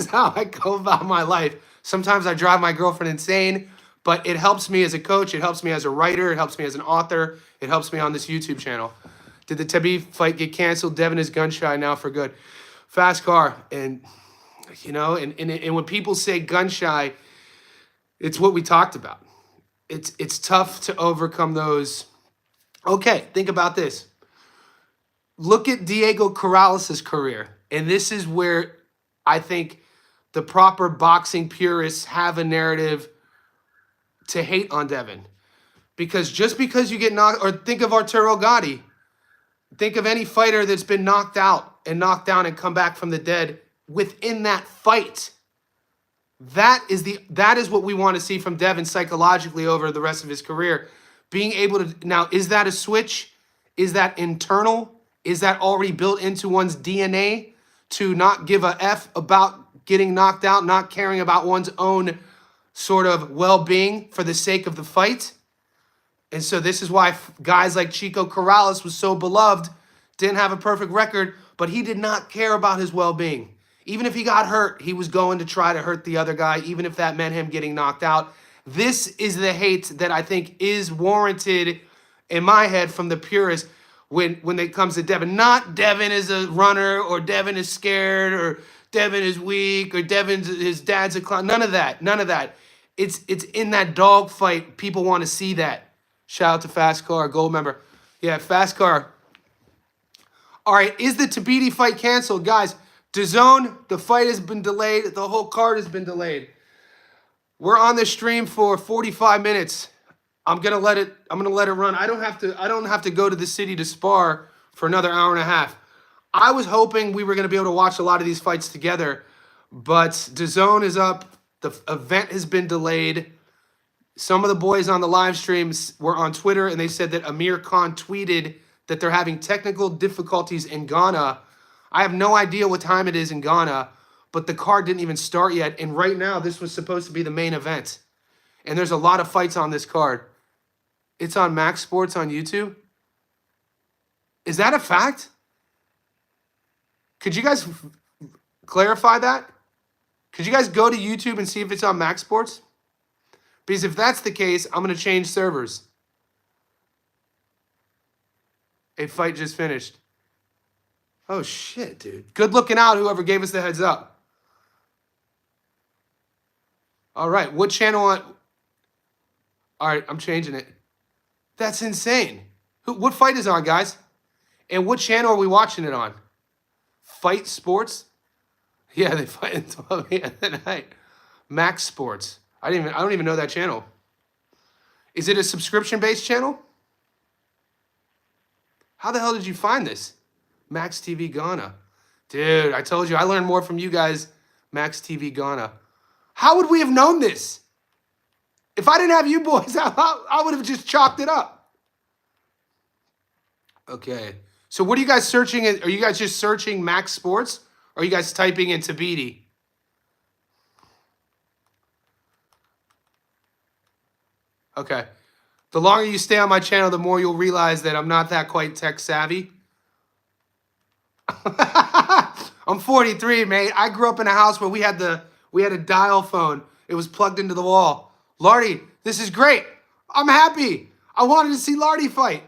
how I go about my life. Sometimes I drive my girlfriend insane, but it helps me as a coach. It helps me as a writer. It helps me as an author. It helps me on this YouTube channel. Did the Tabib fight get canceled? Devin is gun shy now for good. Fast car. And, you know, and when people say gun shy, it's what we talked about. It's tough to overcome those. Okay, think about this. Look at Diego Corrales' career. And this is where I think the proper boxing purists have a narrative to hate on Devin. Because just because you get knocked, or think of Arturo Gatti. Think of any fighter that's been knocked out and knocked down and come back from the dead within that fight. That is what we want to see from Devin psychologically over the rest of his career. Being able to, now, is that a switch? Is that internal? Is that already built into one's DNA to not give a F about getting knocked out, not caring about one's own sort of well-being for the sake of the fight? And so this is why guys like Chico Corrales was so beloved, didn't have a perfect record, but he did not care about his well-being. Even if he got hurt, he was going to try to hurt the other guy, even if that meant him getting knocked out. This is the hate that I think is warranted in my head from the purists when it comes to Devin. Not Devin is a runner, or Devin is scared, or Devin is weak, or his dad's a clown. None of that. None of that. It's in that dog fight. People want to see that. Shout out to Fast Car, gold member. Yeah, Fast Car. All right, is the Tabiti fight canceled? Guys, DAZN, the fight has been delayed. The whole card has been delayed. We're on this stream for 45 minutes. I'm gonna let it run. I don't have to go to the city to spar for another hour and a half. I was hoping we were gonna be able to watch a lot of these fights together, but DAZN is up. The event has been delayed. Some of the boys on the live streams were on Twitter, and they said that Amir Khan tweeted that they're having technical difficulties in Ghana. I have no idea what time it is in Ghana, but the card didn't even start yet. And right now, this was supposed to be the main event. And there's a lot of fights on this card. It's on Max Sports on YouTube. Is that a fact? Could you guys clarify that? Could you guys go to YouTube and see if it's on Max Sports? Because if that's the case, I'm going to change servers. A fight just finished. Oh, shit, dude. Good looking out, whoever gave us the heads up. All right, what channel on... All right, I'm changing it. That's insane. What fight is on, guys? And what channel are we watching it on? Fight Sports? Yeah, they fight at 12 a.m. at night. Max Sports. I don't even know that channel. Is it a subscription-based channel? How the hell did you find this? Max TV Ghana. Dude, I told you, I learned more from you guys. Max TV Ghana. How would we have known this? If I didn't have you boys, I would have just chalked it up. Okay. So what are you guys searching? Are you guys just searching Max Sports? Or are you guys typing in Tabiti? Okay. The longer you stay on my channel, the more you'll realize that I'm not that quite tech savvy. I'm 43, mate. I grew up in a house where we had a dial phone. It was plugged into the wall. Lardy, this is great. I'm happy. I wanted to see Lardy fight.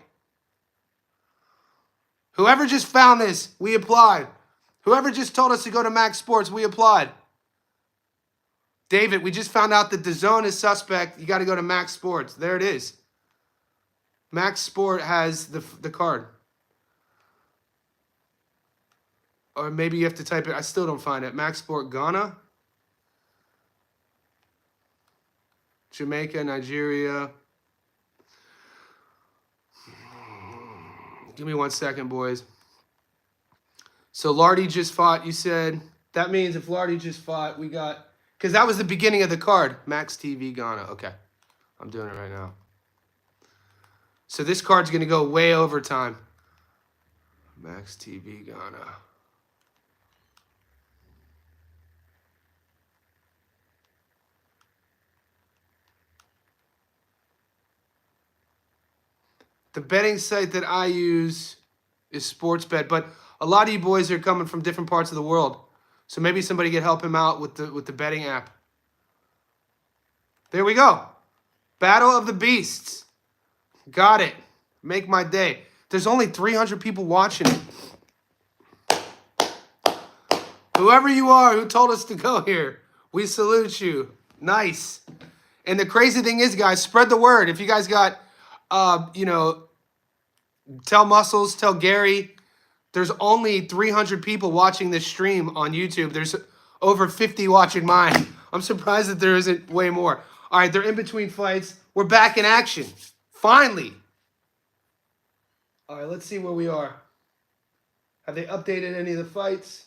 Whoever just found this, we applaud. Whoever just told us to go to Max Sports, we applaud. David, we just found out that DAZN is suspect. You got to go to Max Sports. There it is. Max Sport has the card. Or maybe you have to type it. I still don't find it. Max Sport Ghana. Jamaica, Nigeria. Give me 1 second, boys. So Lardy just fought. You said that means if Lardy just fought, we got, because that was the beginning of the card. Max TV Ghana. Okay. I'm doing it right now. So this card's going to go way over time. Max TV Ghana. The betting site that I use is Sportsbet, but a lot of you boys are coming from different parts of the world. So maybe somebody could help him out with the betting app. There we go. Battle of the Beasts. Got it. Make my day. There's only 300 people watching it. Whoever you are who told us to go here, we salute you. Nice. And the crazy thing is, guys, spread the word. If you guys got, tell Muscles, tell Gary. There's only 300 people watching this stream on YouTube. There's over 50 watching mine. I'm surprised that there isn't way more. All right, they're in between fights. We're back in action. Finally. All right, let's see where we are. Have they updated any of the fights?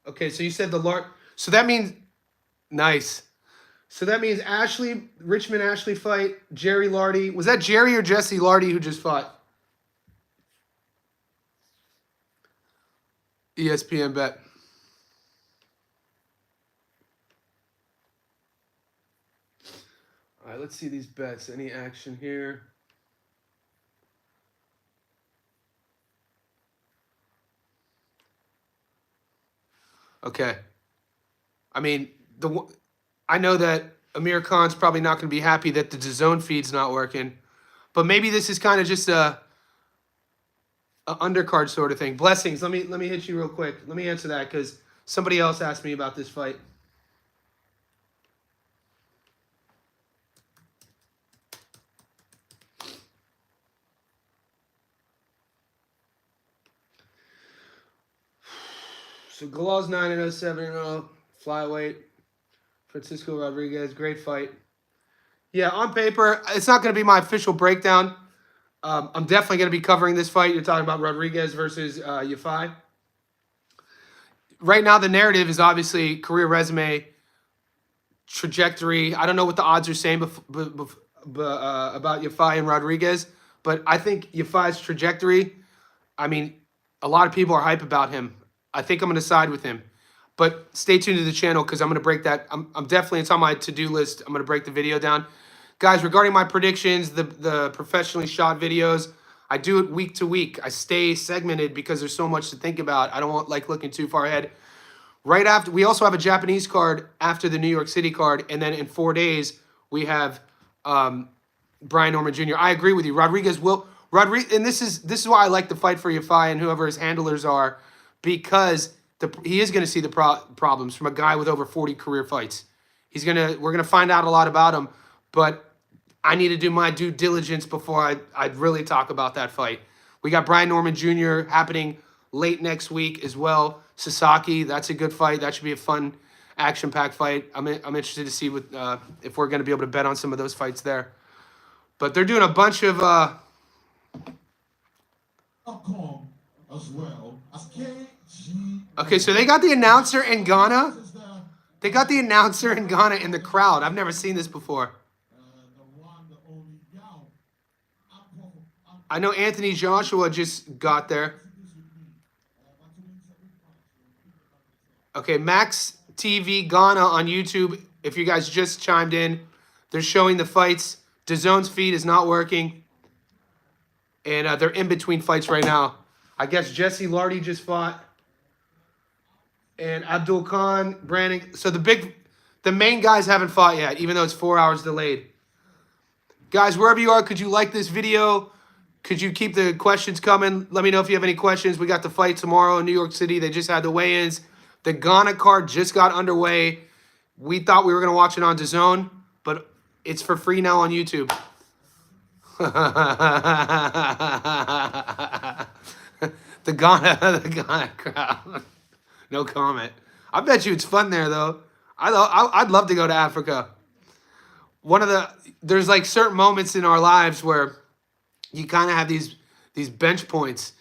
Okay, so you said so that means, nice. So that means Richmond Ashley fight, Jerry Lardy. Was that Jerry or Jesse Lardy who just fought? ESPN bet. All right, let's see these bets. Any action here? Okay. I mean, I know that Amir Khan's probably not going to be happy that the DAZN feed's not working, but maybe this is kind of just a undercard sort of thing. Blessings. Let me hit you real quick. Let me answer that because somebody else asked me about this fight. So Galal's 9-0, 7-0, flyweight. Francisco Rodriguez, great fight. Yeah, on paper, it's not going to be my official breakdown. I'm definitely going to be covering this fight. You're talking about Rodriguez versus Yafai. Right now, the narrative is obviously career resume, trajectory. I don't know what the odds are saying about Yafai and Rodriguez, but I think Yafai's trajectory, I mean, a lot of people are hype about him. I think I'm going to side with him. But stay tuned to the channel because I'm going to break that. I'm definitely, it's on my to-do list. I'm going to break the video down. Guys, regarding my predictions, the professionally shot videos, I do it week to week. I stay segmented because there's so much to think about. I don't like looking too far ahead. Right after, we also have a Japanese card after the New York City card. And then in 4 days, we have Brian Norman Jr. I agree with you. Rodriguez will, and this is why I like the fight for Yafai and whoever his handlers are, because he is going to see the problems from a guy with over 40 career fights. We're going to find out a lot about him, but I need to do my due diligence before I'd really talk about that fight. We got Brian Norman Jr. happening late next week as well. Sasaki, that's a good fight. That should be a fun, action-packed fight. I'm interested to see if we're going to be able to bet on some of those fights there. But they're doing a bunch of as well as okay, so they got the announcer in Ghana. They got the announcer in Ghana in the crowd. I've never seen this before. I know Anthony Joshua just got there. Okay, Max TV Ghana on YouTube. If you guys just chimed in, they're showing the fights. DAZN's feed is not working. And they're in between fights right now. I guess Jesse Lardy just fought. And Abdul Khan, Brandon. So the main guys haven't fought yet, even though it's 4 hours delayed. Guys, wherever you are, could you like this video? Could you keep the questions coming? Let me know if you have any questions. We got the fight tomorrow in New York City. They just had the weigh-ins. The Ghana card just got underway. We thought we were going to watch it on DAZN, but it's for free now on YouTube. The Ghana crowd. No comment. I bet you it's fun there, though. I'd love to go to Africa. There's like certain moments in our lives where you kind of have these bench points.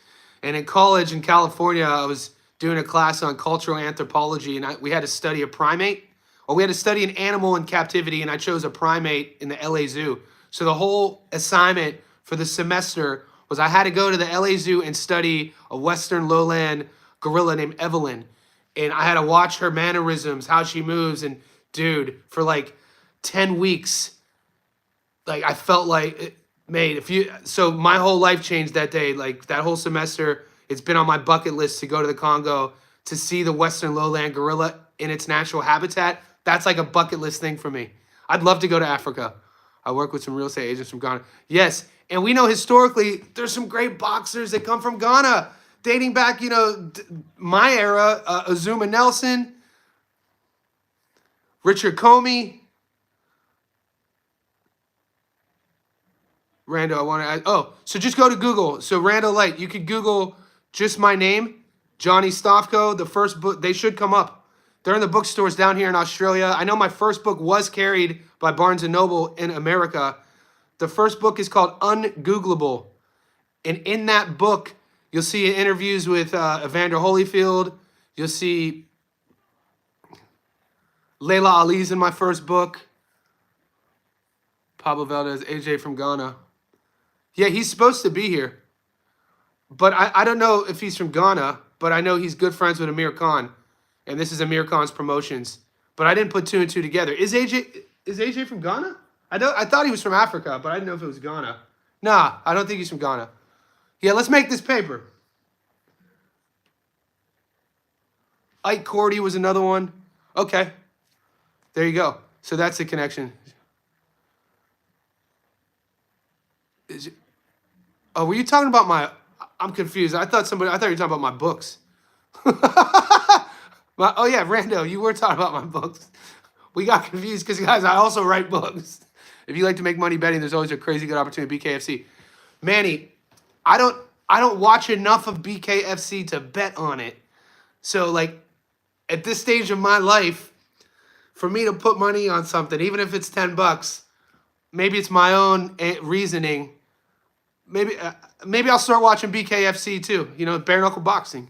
And in college in California, I was doing a class on cultural anthropology, and we had to study a primate. Or we had to study an animal in captivity, and I chose a primate in the LA Zoo. So the whole assignment for the semester was I had to go to the LA Zoo and study a Western lowland gorilla named Evelyn. And I had to watch her mannerisms, how she moves. And dude, for like 10 weeks, like I felt like, so my whole life changed that day. Like that whole semester, it's been on my bucket list to go to the Congo to see the Western lowland gorilla in its natural habitat. That's like a bucket list thing for me. I'd love to go to Africa. I work with some real estate agents from Ghana. Yes, and we know historically there's some great boxers that come from Ghana, dating back, my era, Azuma Nelson, Richard Comey. Rando, so just go to Google. So Rando Light, you could Google just my name, Johnny Stofko, the first book. They should come up. They're in the bookstores down here in Australia. I know my first book was carried by Barnes & Noble in America. The first book is called Ungoogleable. And in that book, you'll see interviews with Evander Holyfield. You'll see Layla Ali's in my first book. Pablo Valdez, AJ from Ghana. Yeah, he's supposed to be here. But I don't know if he's from Ghana, but I know he's good friends with Amir Khan. And this is Amir Khan's promotions. But I didn't put two and two together. Is AJ from Ghana? I thought he was from Africa, but I didn't know if it was Ghana. Nah, I don't think he's from Ghana. Yeah, let's make this paper. Ike Cordy was another one. Okay. There you go. So that's the connection. Oh, were you talking about my... I'm confused. I thought you were talking about my books. Oh, yeah, Rando, you were talking about my books. We got confused because, guys, I also write books. If you like to make money betting, there's always a crazy good opportunity at BKFC. Manny, I don't watch enough of BKFC to bet on it. So, like, at this stage of my life, for me to put money on something, even if it's $10, maybe it's my own reasoning. Maybe I'll start watching BKFC too. You know, bare knuckle boxing.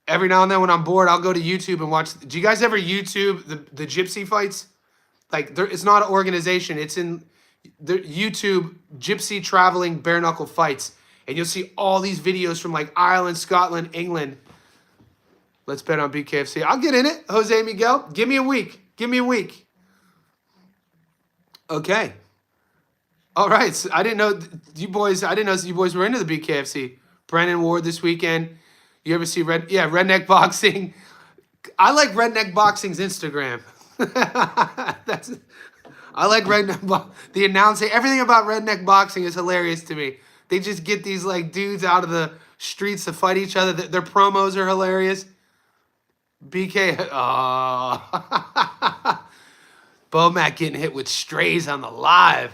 Every now and then when I'm bored, I'll go to YouTube and watch. Do you guys ever YouTube the gypsy fights? Like, it's not an organization. It's in the YouTube gypsy traveling bare knuckle fights. And you'll see all these videos from like Ireland, Scotland, England. Let's bet on BKFC. I'll get in it. Jose Miguel, give me a week. Give me a week. Okay. All right. So I didn't know you boys were into the BKFC. Brennan Ward this weekend. You ever see Redneck Boxing? I like Redneck Boxing's Instagram. I like the announcing. Everything about Redneck Boxing is hilarious to me. They just get these like dudes out of the streets to fight each other. Their promos are hilarious. BK, Bomac getting hit with strays on the live.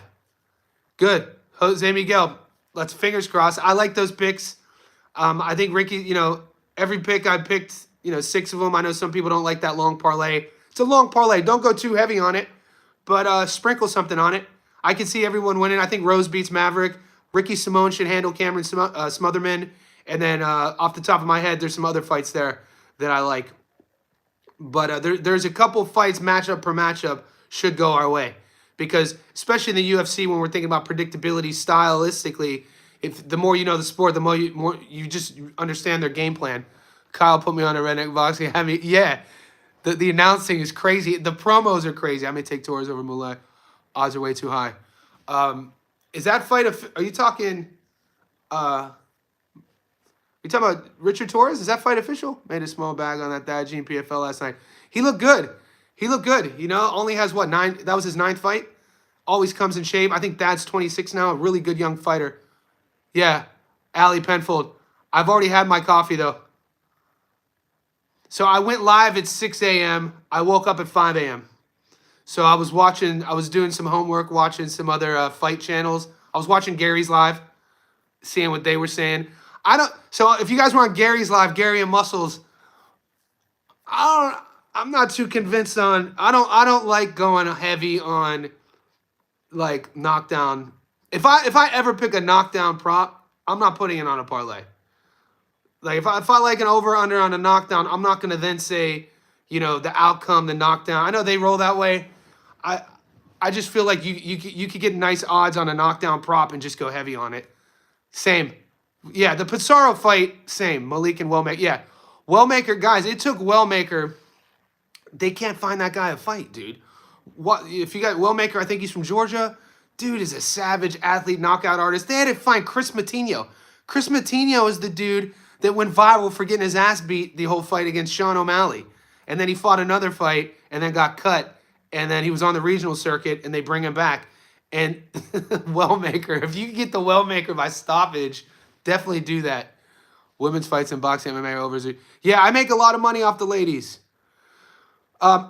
Good. Jose Miguel, let's fingers crossed. I like those picks. I think Ricky, every pick I picked, 6 of them. I know some people don't like that long parlay. It's a long parlay. Don't go too heavy on it, but sprinkle something on it. I can see everyone winning. I think Rose beats Maverick. Ricky Simone should handle Cameron Smotherman. And then off the top of my head, there's some other fights there that I like. But there's a couple fights, matchup per matchup, should go our way. Because especially in the UFC, when we're thinking about predictability stylistically, the more you know the sport, the more you just understand their game plan. Kyle put me on a Redneck Boxing. I mean, yeah, the announcing is crazy. The promos are crazy. I may take Torres over Moulay. Odds are way too high. Is that fight? Are you talking? You talking about Richard Torres? Is that fight official? Made a small bag on that Thad PFL last night. He looked good. Only has what, 9? That was his 9th fight. Always comes in shape. I think Thad's 26 now. A really good young fighter. Yeah, Ali Penfold. I've already had my coffee though. So I went live at 6 a.m. I woke up at 5 a.m. So I was doing some homework, watching some other fight channels. I was watching Gary's live, seeing what they were saying. So if you guys were on Gary's live, Gary and Muscles, I'm not too convinced on. I don't like going heavy on like knockdown. If I ever pick a knockdown prop, I'm not putting it on a parlay. Like if I like an over under on a knockdown, I'm not gonna then say, the outcome, the knockdown. I know they roll that way. I just feel like you could get nice odds on a knockdown prop and just go heavy on it. Same. Yeah, the Pizarro fight, same. Malik and Wellmaker. Yeah. Wellmaker, guys, it took Wellmaker. They can't find that guy a fight, dude. What if you got Wellmaker? I think he's from Georgia. Dude is a savage athlete, knockout artist. They had to find Chris Matinho. Chris Matinho is the dude that went viral for getting his ass beat the whole fight against Sean O'Malley. And then he fought another fight and then got cut. And then he was on the regional circuit and they bring him back. And Wellmaker, if you can get the Wellmaker by stoppage, definitely do that. Women's fights and boxing, MMA overs. Yeah, I make a lot of money off the ladies.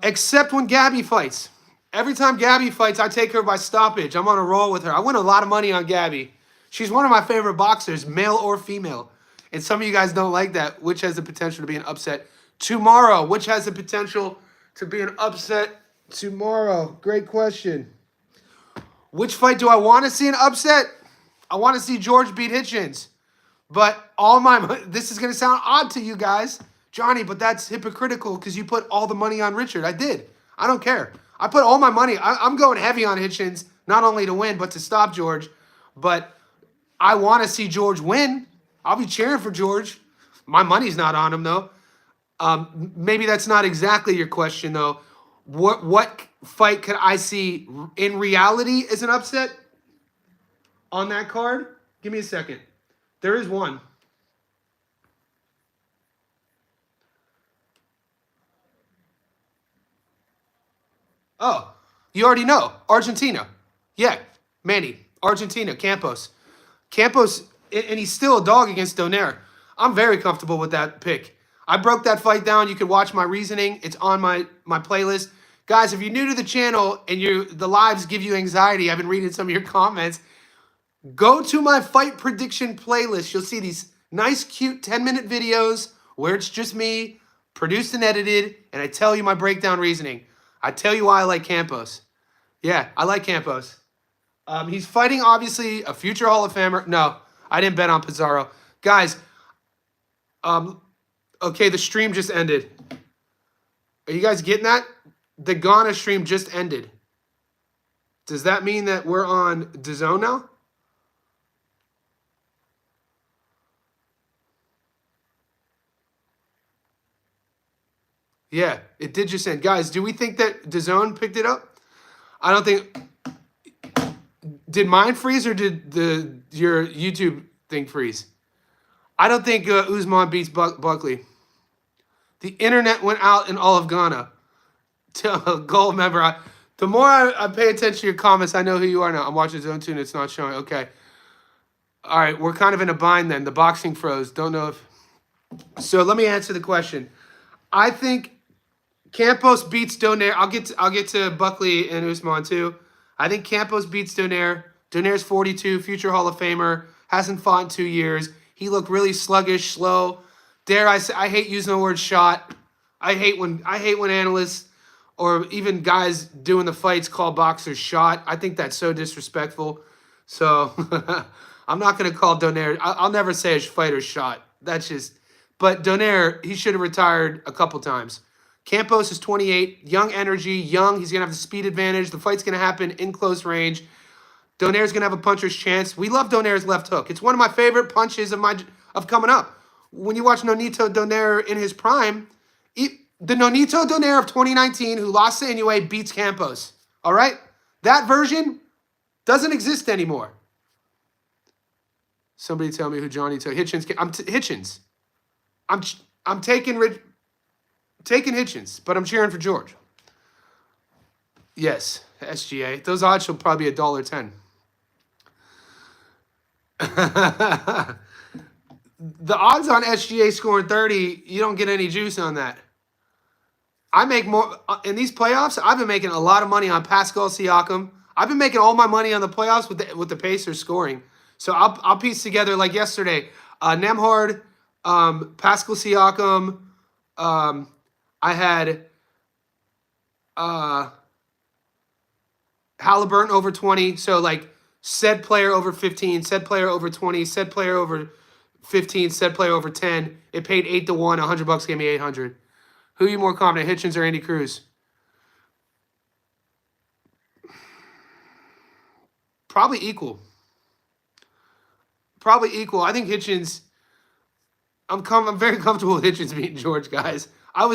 Except when Gabby fights. Every time Gabby fights, I take her by stoppage. I'm on a roll with her. I win a lot of money on Gabby. She's one of my favorite boxers, male or female. And some of you guys don't like that, which has the potential to be an upset. tomorrow? Which has the potential to be an upset tomorrow? Great question. Which fight do I want to see an upset? I want to see George beat Hitchens. But this is going to sound odd to you guys, Johnny, but that's hypocritical because you put all the money on Richard. I did. I don't care. I put all my money. I'm going heavy on Hitchens, not only to win, but to stop George. But I want to see George win. I'll be cheering for George. My money's not on him, though. Maybe that's not exactly your question, though. What fight could I see in reality as an upset on that card? Give me a second. There is one. Oh, you already know. Argentina. Yeah, Manny. Argentina. Campos. Campos, and he's still a dog against Donaire. I'm very comfortable with that pick. I broke that fight down. You can watch my reasoning. It's on my playlist. Guys, if you're new to the channel and the lives give you anxiety, I've been reading some of your comments. Go to my fight prediction playlist. You'll see these nice, cute 10-minute videos where it's just me, produced and edited, and I tell you my breakdown reasoning. I tell you why I like Campos. Yeah, I like Campos. He's fighting, obviously, a future Hall of Famer. No, I didn't bet on Pizarro. Guys, okay, the stream just ended. Are you guys getting that? The Ghana stream just ended. Does that mean that we're on DAZN now? Yeah, it did just end. Guys, do we think that DAZN picked it up? I don't think... Did mine freeze or did your YouTube thing freeze? I don't think Usman beats Buckley. The internet went out in all of Ghana. Gold member. The more I pay attention to your comments, I know who you are now. I'm watching Zone 2 and it's not showing. Okay. All right, we're kind of in a bind then. The boxing froze. Don't know if... So let me answer the question. I think Campos beats Donaire. I'll get to Buckley and Usman too. I think Campos beats Donaire. Donaire's 42, future Hall of Famer. Hasn't fought in 2 years. He looked really sluggish, slow. Dare I say, I hate using the word shot. I hate when analysts or even guys doing the fights call boxers shot. I think that's so disrespectful. So I'm not going to call Donaire. I'll never say a fighter shot. That's just... But Donaire, he should have retired a couple times. Campos is 28, young energy, young. He's going to have the speed advantage. The fight's going to happen in close range. Donaire's going to have a puncher's chance. We love Donaire's left hook. It's one of my favorite punches of coming up. When you watch Nonito Donaire in his prime, the Nonito Donaire of 2019 who lost to Inoue beats Campos. All right? That version doesn't exist anymore. Somebody tell me who Johnny took. Hitchens. Hitchens. I'm taking Hitchens, but I'm cheering for George. Yes, SGA. Those odds should probably be $1.10. The odds on SGA scoring 30, you don't get any juice on that. I make more in these playoffs. I've been making a lot of money on Pascal Siakam. I've been making all my money on the playoffs with the Pacers scoring. So I'll piece together like yesterday. Nemhard, Pascal Siakam. I had Halliburton over 20. So like said player over 15, said player over 20, said player over 15, said player over 10. It paid 8 to 1. $100 gave me 800. Who are you more confident, Hitchens or Andy Cruz? Probably equal. Probably equal. I think Hitchens. I'm very comfortable with Hitchens beating George, guys. I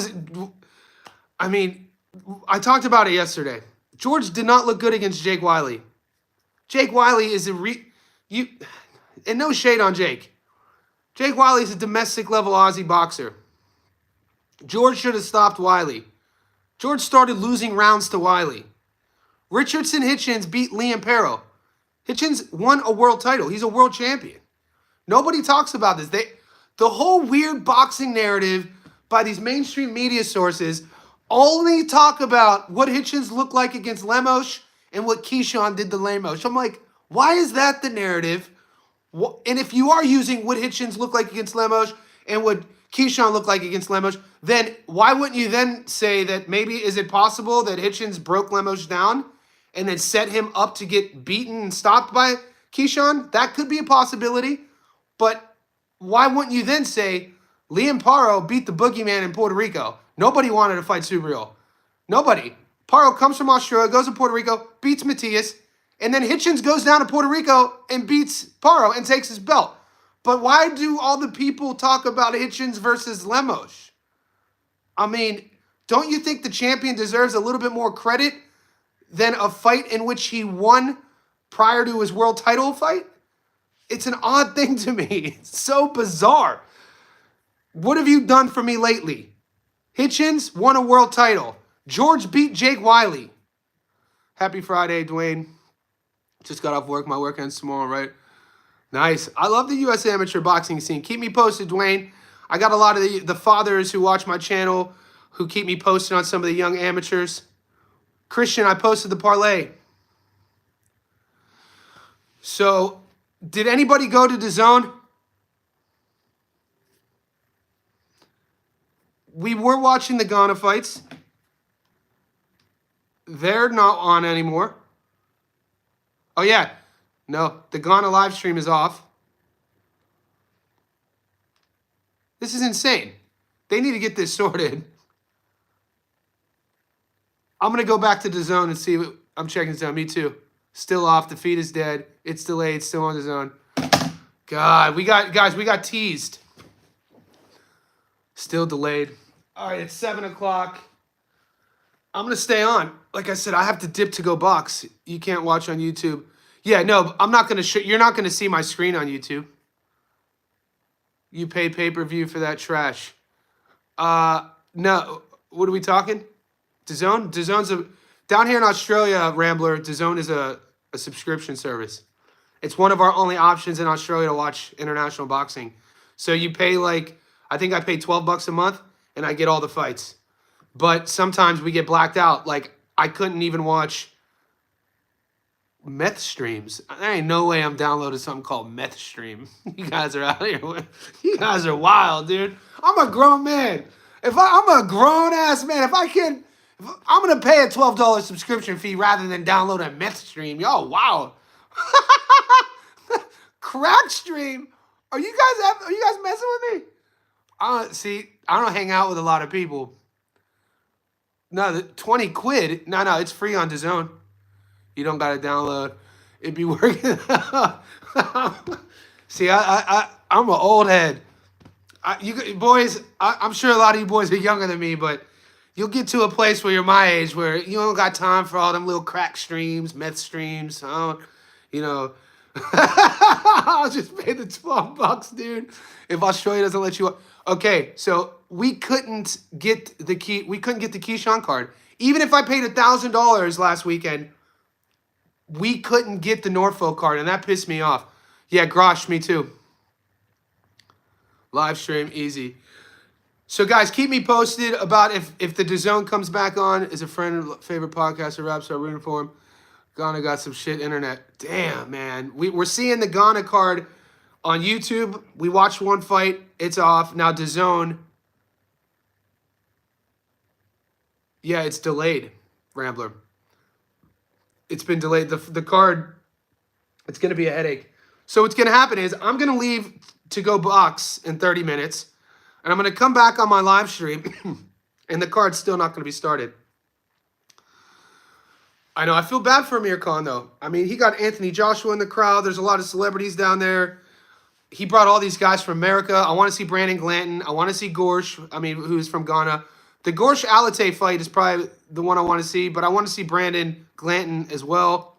talked about it yesterday. George did not look good against Jake Wiley. Jake Wiley is and no shade on Jake. Jake Wiley is a domestic level Aussie boxer. George should have stopped Wiley. George started losing rounds to Wiley. Richardson Hitchens beat Liam Perro. Hitchens won a world title. He's a world champion. Nobody talks about this. The whole weird boxing narrative by these mainstream media sources only talk about what Hitchens looked like against Lemos and what Keyshawn did to Lemos. I'm like, why is that the narrative? And if you are using what Hitchens looked like against Lemos and what Keyshawn looked like against Lemos, then why wouldn't you then say that maybe is it possible that Hitchens broke Lemos down and then set him up to get beaten and stopped by Keyshawn? That could be a possibility. But why wouldn't you then say Liam Paro beat the boogeyman in Puerto Rico? Nobody wanted to fight Subriel. Nobody. Paro comes from Australia, goes to Puerto Rico, beats Matias, and then Hitchens goes down to Puerto Rico and beats Paro and takes his belt. But why do all the people talk about Hitchens versus Lemos? I mean, don't you think the champion deserves a little bit more credit than a fight in which he won prior to his world title fight? It's an odd thing to me. It's so bizarre. What have you done for me lately? Hitchens won a world title. George beat Jake Wiley. Happy Friday, Dwayne. Just got off work. My work ends tomorrow, right? Nice. I love the U.S. amateur boxing scene. Keep me posted, Dwayne. I got a lot of the fathers who watch my channel who keep me posted on some of the young amateurs. Christian, I posted the parlay. So, did anybody go to DAZN? We were watching the Ghana fights. They're not on anymore. Oh, yeah. No, the Ghana live stream is off. This is insane. They need to get this sorted. I'm going to go back to DAZN and see what I'm checking this out. Me too. Still off. The feed is dead. It's delayed. Still on DAZN. God, we got teased. Still delayed. All right, it's 7 o'clock. I'm going to stay on. Like I said, I have to dip to go box. You can't watch on YouTube. Yeah, no, I'm not going to you're not going to see my screen on YouTube. You pay pay-per-view for that trash. No, what are we talking? DAZN? DAZN's down here in Australia, Rambler, DAZN is a subscription service. It's one of our only options in Australia to watch international boxing. So you pay I think I pay $12 a month and I get all the fights. But sometimes we get blacked out. Like, I couldn't even watch meth streams. There ain't no way I'm downloading something called meth stream. You guys are out here. You guys are wild, dude. I'm a grown man. I'm a grown ass man. I'm gonna pay a $12 subscription fee rather than download a meth stream. Y'all wild. Crack stream. Are you guys messing with me? I don't hang out with a lot of people. No, the 20 quid. No, it's free on DAZN. You don't gotta download. It'd be working. See, I'm an old head. You boys, I'm sure a lot of you boys are younger than me, but you'll get to a place where you're my age where you don't got time for all them little crack streams, meth streams. I'll just pay the $12, dude. If Australia doesn't let you. Okay, so we couldn't get the Keyshawn card. Even if I paid $1,000 last weekend, we couldn't get the Norfolk card, and that pissed me off. Yeah, Grosh, me too. Live stream, easy. So, guys, keep me posted about if the DAZN comes back on. Is a friend, favorite podcaster, rap star, rooting for him. Ghana got some shit internet. Damn, man. We're seeing the Ghana card on YouTube. We watched one fight. It's off. Now, DAZN. Yeah, it's delayed, Rambler. It's been delayed. The card, it's going to be a headache. So what's going to happen is I'm going to leave to go box in 30 minutes. And I'm going to come back on my live stream. And the card's still not going to be started. I know. I feel bad for Amir Khan, though. I mean, he got Anthony Joshua in the crowd. There's a lot of celebrities down there. He brought all these guys from America. I want to see Brandon Glanton. I want to see Gorsh, who's from Ghana. The Gorsh Alate fight is probably the one I want to see, but I want to see Brandon Glanton as well.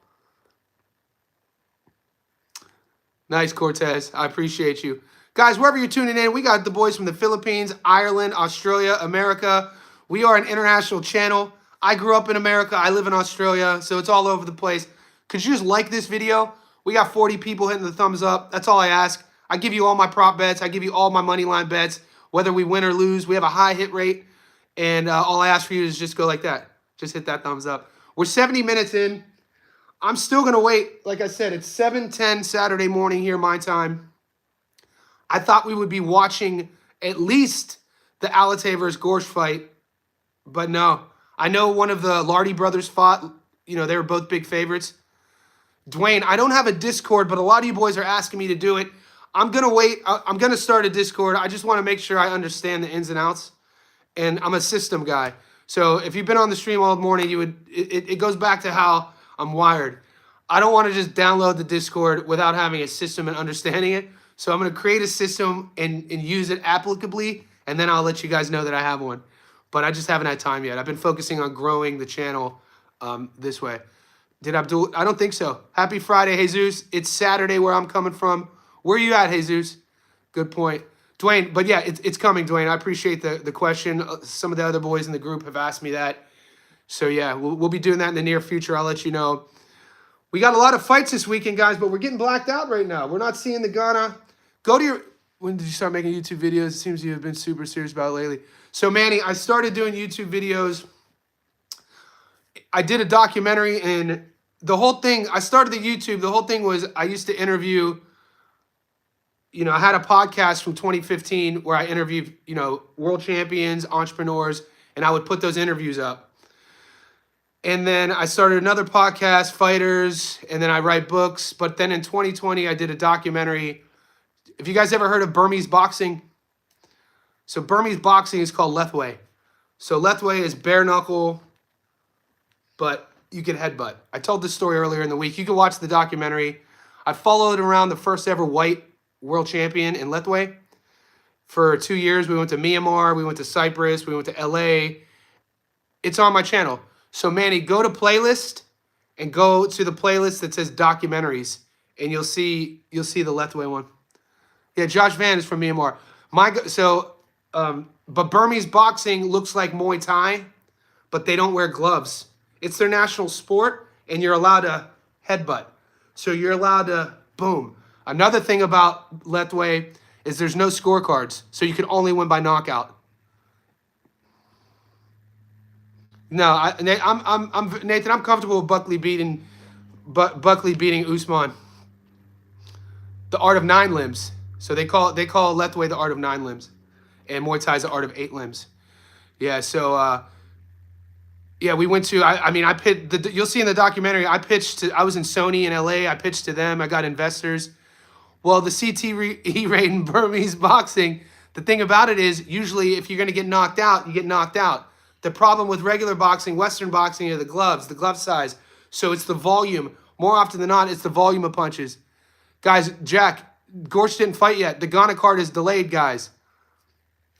Nice, Cortez. I appreciate you. Guys, wherever you're tuning in, we got the boys from the Philippines, Ireland, Australia, America. We are an international channel. I grew up in America. I live in Australia, so it's all over the place. Could you just like this video? We got 40 people hitting the thumbs up. That's all I ask. I give you all my prop bets. I give you all my money line bets, whether we win or lose. We have a high hit rate, and all I ask for you is just go like that. Just hit that thumbs up. We're 70 minutes in. I'm still going to wait. Like I said, it's 7:10 Saturday morning here, my time. I thought we would be watching at least the Alate versus Gorsh fight. But no, I know one of the Lardy brothers fought. You know, they were both big favorites. Dwayne, I don't have a Discord, but a lot of you boys are asking me to do it. I'm going to wait. I'm going to start a Discord. I just want to make sure I understand the ins and outs. And I'm a system guy. So if you've been on the stream all morning, it goes back to how I'm wired. I don't want to just download the Discord without having a system and understanding it. So I'm going to create a system and use it applicably, and then I'll let you guys know that I have one. But I just haven't had time yet. I've been focusing on growing the channel this way. Did Abdul? I don't think so. Happy Friday, Jesus. It's Saturday where I'm coming from. Where are you at, Jesus? Good point. Dwayne, but yeah, it's coming, Dwayne. I appreciate the question. Some of the other boys in the group have asked me that. So yeah, we'll be doing that in the near future. I'll let you know. We got a lot of fights this weekend, guys, but we're getting blacked out right now. We're not seeing the Ghana. Go to your... When did you start making YouTube videos? It seems you have been super serious about it lately. So, Manny, I started doing YouTube videos. I did a documentary, and the whole thing... I started the YouTube. The whole thing was I used to interview... You know, I had a podcast from 2015 where I interviewed, you know, world champions, entrepreneurs, and I would put those interviews up. And then I started another podcast, Fighters, and then I write books. But then in 2020, I did a documentary. Have you guys ever heard of Burmese boxing? So Burmese boxing is called Lethwei. So Lethwei is bare knuckle, but you can headbutt. I told this story earlier in the week. You can watch the documentary. I followed around the first ever white world champion in Lethwei for 2 years. We went to Myanmar, we went to Cyprus, we went to LA. It's on my channel. So Manny, go to playlist and go to the playlist that says documentaries, and you'll see the Lethwei one. Yeah, Josh Van is from Myanmar. But Burmese boxing looks like Muay Thai, but they don't wear gloves. It's their national sport, and you're allowed to headbutt. So you're allowed to boom. Another thing about Lethwei is there's no scorecards, so you can only win by knockout. No, Nathan. I'm comfortable with Buckley beating Usman. The art of 9 limbs. So they call Lethwei the art of 9 limbs, and Muay Thai is the art of 8 limbs. Yeah. So yeah, we went to. I pitched. You'll see in the documentary. I pitched to. I was in Sony in LA. I pitched to them. I got investors. Well, the CTE rate in Burmese boxing. The thing about it is, usually if you're going to get knocked out, you get knocked out. The problem with regular boxing, Western boxing, are the glove size. So it's the volume. More often than not, it's the volume of punches. Guys, Jack, Gorsh didn't fight yet. The Ghana card is delayed, guys.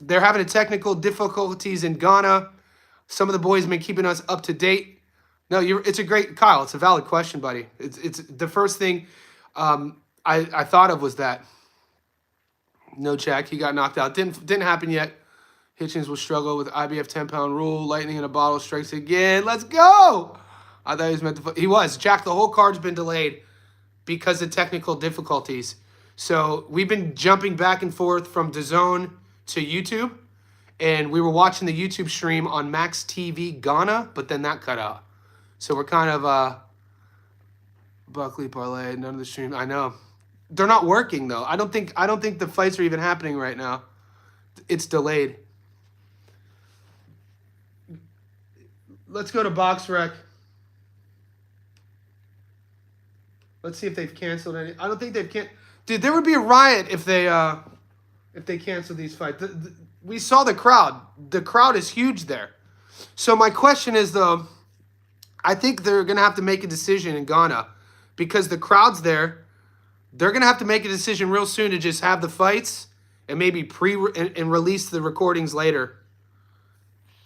They're having a technical difficulties in Ghana. Some of the boys have been keeping us up to date. No, it's a great, Kyle, it's a valid question, buddy. It's the first thing I thought of was that. No, Jack, he got knocked out. Didn't happen yet. Hitchens will struggle with IBF 10-pound rule. Lightning in a bottle strikes again. Let's go. I thought he was meant to. He was. Jack, the whole card's been delayed because of technical difficulties. So we've been jumping back and forth from DAZN to YouTube. And we were watching the YouTube stream on Max TV Ghana, but then that cut out. So we're kind of Buckley parlay, none of the stream. I know. They're not working though. I don't think the fights are even happening right now. It's delayed. Let's go to BoxRec. Let's see if they've canceled any. I don't think they've canceled. Dude, there would be a riot if they canceled these fights. We saw the crowd. The crowd is huge there. So my question is, though, I think they're going to have to make a decision in Ghana because the crowd's there. They're going to have to make a decision real soon to just have the fights and maybe and release the recordings later.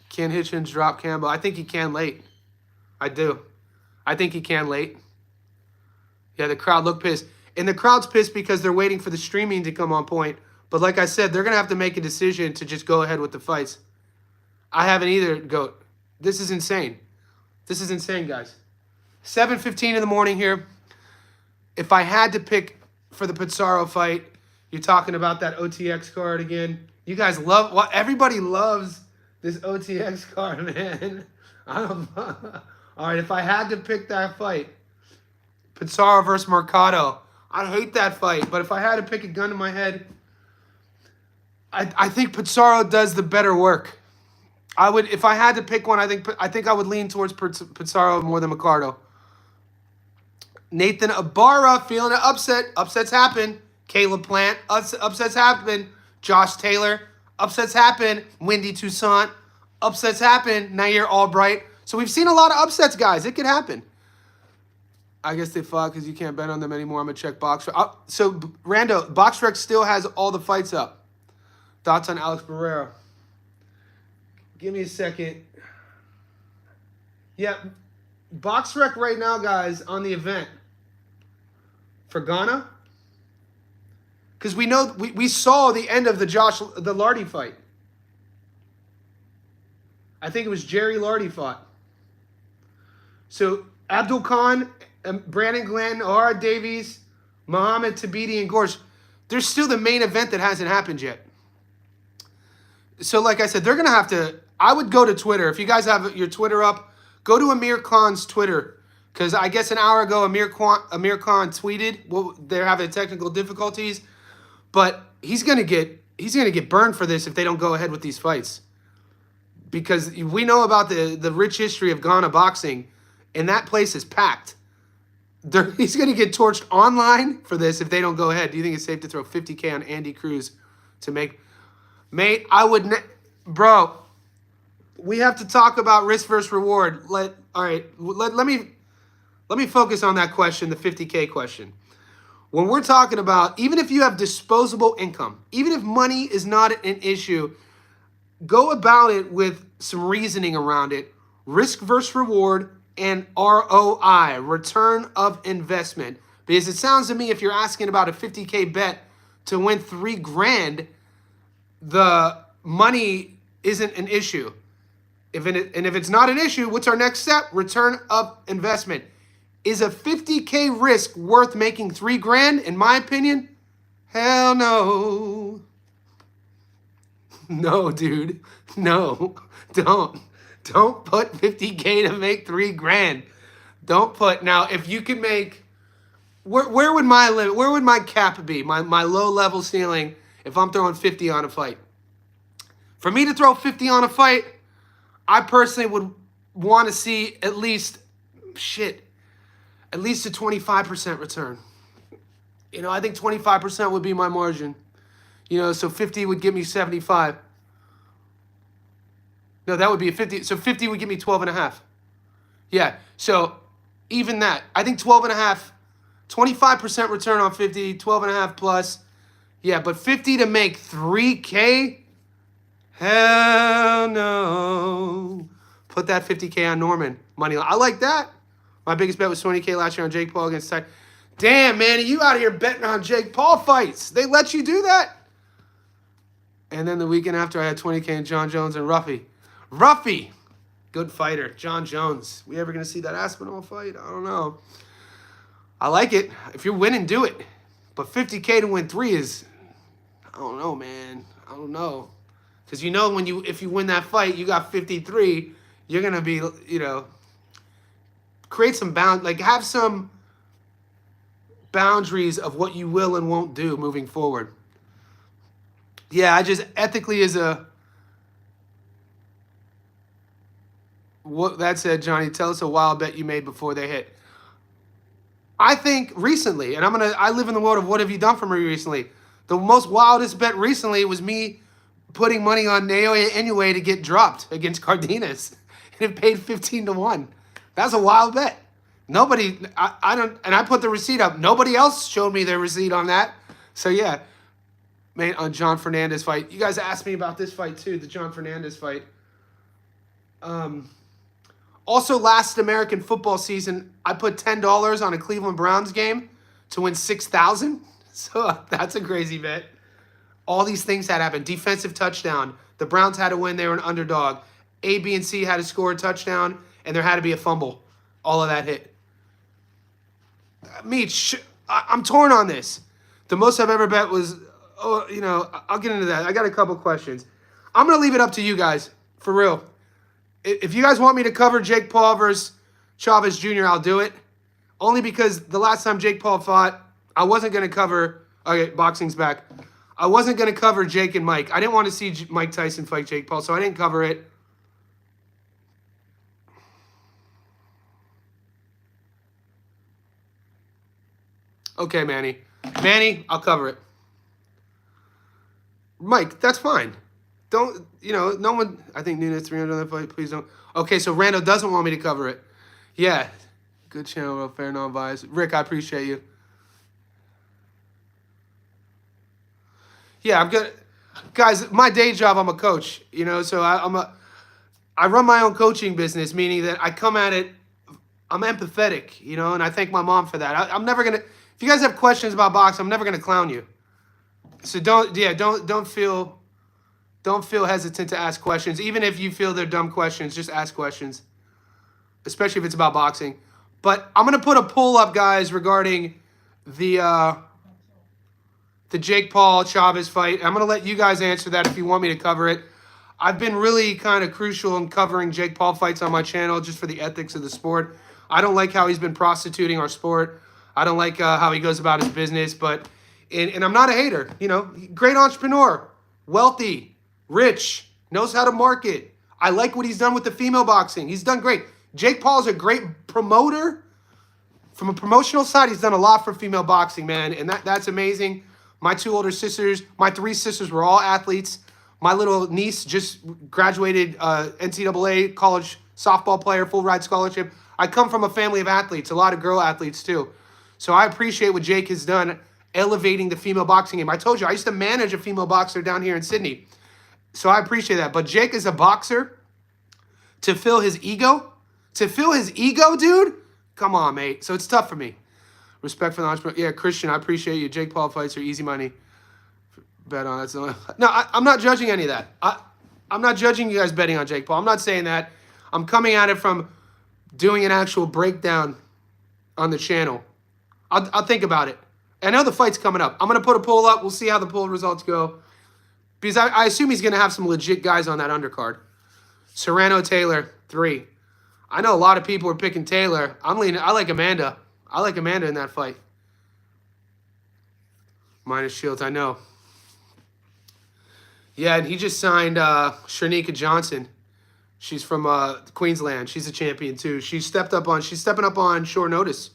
Can Hitchens drop Campbell? I think he can late. I do. I think he can late. Yeah, the crowd look pissed. And the crowd's pissed because they're waiting for the streaming to come on point. But like I said, they're going to have to make a decision to just go ahead with the fights. I haven't either, Goat. This is insane. This is insane, guys. 7:15 in the morning here. If I had to pick for the Pizarro fight, you're talking about that OTX card again. You guys love, well, everybody loves this OTX card, man. All right, if I had to pick that fight, Pizarro versus Mercado. I hate that fight, but if I had to pick a gun to my head, I think Pizarro does the better work. I would, if I had to pick one, I think I would lean towards Pizarro more than Ricardo. Nathan Ibarra feeling an upset. Upsets happen. Caleb Plant, upsets happen. Josh Taylor, upsets happen. Wendy Toussaint, upsets happen. Nair Albright. So we've seen a lot of upsets, guys. It could happen. I guess they fought because you can't bet on them anymore. I'm going to check BoxRec. So, Rando, BoxRec still has all the fights up. Thoughts on Alex Barrera? Give me a second. Yeah, BoxRec right now, guys, on the event for Ghana. Because we know we saw the end of the Lardy fight. I think it was Jerry Lardy fought. So Abdul Khan, Brandon Glenn, O'Hara Davies, Muhammad Tabiti, and Gorsh. There's still the main event that hasn't happened yet. So like I said, they're going to have to... I would go to Twitter. If you guys have your Twitter up, go to Amir Khan's Twitter. Because I guess an hour ago, Amir Khan tweeted, well, they're having technical difficulties. But he's gonna get burned for this if they don't go ahead with these fights. Because we know about the rich history of Ghana boxing, and that place is packed. He's gonna get torched online for this if they don't go ahead. Do you think it's safe to throw $50K on Andy Cruz to make... Mate, I would... Bro, we have to talk about risk versus reward. Let me focus on that question, the $50K question. When we're talking about, even if you have disposable income, even if money is not an issue, go about it with some reasoning around it. Risk versus reward and ROI, return of investment. Because it sounds to me, if you're asking about a $50K bet to win $3,000, the money isn't an issue. If it's not an issue, what's our next step? Return of investment. Is a $50K risk worth making $3,000? In my opinion, hell no. No, dude. No, don't put $50K to make $3,000. Don't put... Now, if you can make... Where would my limit? Where would my cap be? My low level ceiling if I'm throwing 50 on a fight. For me to throw 50 on a fight, I personally would want to see at least a 25% return. You know, I think 25% would be my margin. You know, so 50 would give me 75. No, that would be a 50. So 50 would give me 12 and a half. Yeah, so even that. I think 12 and a half, 25% return on 50, 12 and a half plus. Yeah, but 50 to make $3K? Hell no. Put that 50K on Norman. Money line. I like that. My biggest bet was 20K last year on Jake Paul against Ty. Damn, man, you out here betting on Jake Paul fights. They let you do that? And then the weekend after, I had 20K in John Jones and Ruffy. Ruffy, good fighter. John Jones. We ever going to see that Aspinall fight? I don't know. I like it. If you're winning, do it. But 50K to win 3 is, I don't know, man. I don't know. Because you know if you win that fight, you got 53, you're going to be, you know, create some have some boundaries of what you will and won't do moving forward. Yeah, I just ethically what that said, Johnny, tell us a wild bet you made before they hit. I think recently, and I live in the world of what have you done for me recently. The most wildest bet recently was me putting money on Naoya Inoue to get dropped against Cardenas. And it paid 15 to 1. That's a wild bet. Nobody, I don't, and I put the receipt up. Nobody else showed me their receipt on that. So yeah, man, on John Fernandez fight. You guys asked me about this fight too, the John Fernandez fight. Also, last American football season, I put $10 on a Cleveland Browns game to win $6,000. So that's a crazy bet. All these things had happened. Defensive touchdown. The Browns had to win. They were an underdog. A, B, and C had to score a touchdown, and there had to be a fumble. All of that hit. I'm torn on this. The most I've ever bet was, I'll get into that. I got a couple questions. I'm going to leave it up to you guys, for real. If you guys want me to cover Jake Paul versus Chavez Jr., I'll do it. Only because the last time Jake Paul fought, I wasn't going to cover... Okay, boxing's back. I wasn't going to cover Jake and Mike. I didn't want to see Mike Tyson fight Jake Paul, so I didn't cover it. Okay, Manny. Manny, I'll cover it. Mike, that's fine. Don't, no one, I think Nunes 300 on that fight, please don't. Okay, so Rando doesn't want me to cover it. Yeah. Good channel, fair, non-biased. Rick, I appreciate you. Yeah, I'm good. Guys, my day job, I'm a coach, so I run my own coaching business, meaning that I come at it, I'm empathetic, and I thank my mom for that. I'm never going to, if you guys have questions about boxing, I'm never going to clown you. So don't feel hesitant to ask questions. Even if you feel they're dumb questions, just ask questions, especially if it's about boxing. But I'm going to put a poll up, guys, regarding the Jake Paul Chavez fight. I'm going to let you guys answer that if you want me to cover it. I've been really kind of crucial in covering Jake Paul fights on my channel just for the ethics of the sport. I don't like how he's been prostituting our sport. I don't like how he goes about his business, and I'm not a hater. Great entrepreneur, wealthy, rich, knows how to market. I like what he's done with the female boxing. He's done great. Jake Paul is a great promoter. From a promotional side, he's done a lot for female boxing, man, and that's amazing. My 2 older sisters, my 3 sisters were all athletes. My little niece just graduated NCAA college softball player, full ride scholarship. I come from a family of athletes, a lot of girl athletes too. So I appreciate what Jake has done elevating the female boxing game. I told you, I used to manage a female boxer down here in Sydney. So I appreciate that. But Jake is a boxer to fill his ego. Dude? Come on, mate. So it's tough for me. Respect for the entrepreneur. Yeah, Christian, I appreciate you. Jake Paul fights are easy money. Bet on. That's the only... No, I'm not judging any of that. I'm not judging you guys betting on Jake Paul. I'm not saying that. I'm coming at it from doing an actual breakdown on the channel. I'll think about it. I know the fight's coming up. I'm going to put a poll up. We'll see how the poll results go. Because I assume he's going to have some legit guys on that undercard. Serrano, Taylor, 3. I know a lot of people are picking Taylor. I like Amanda. I like Amanda in that fight. Minus Shields, I know. Yeah, and he just signed Shanika Johnson. She's from Queensland. She's a champion too. She's stepping up on short notice.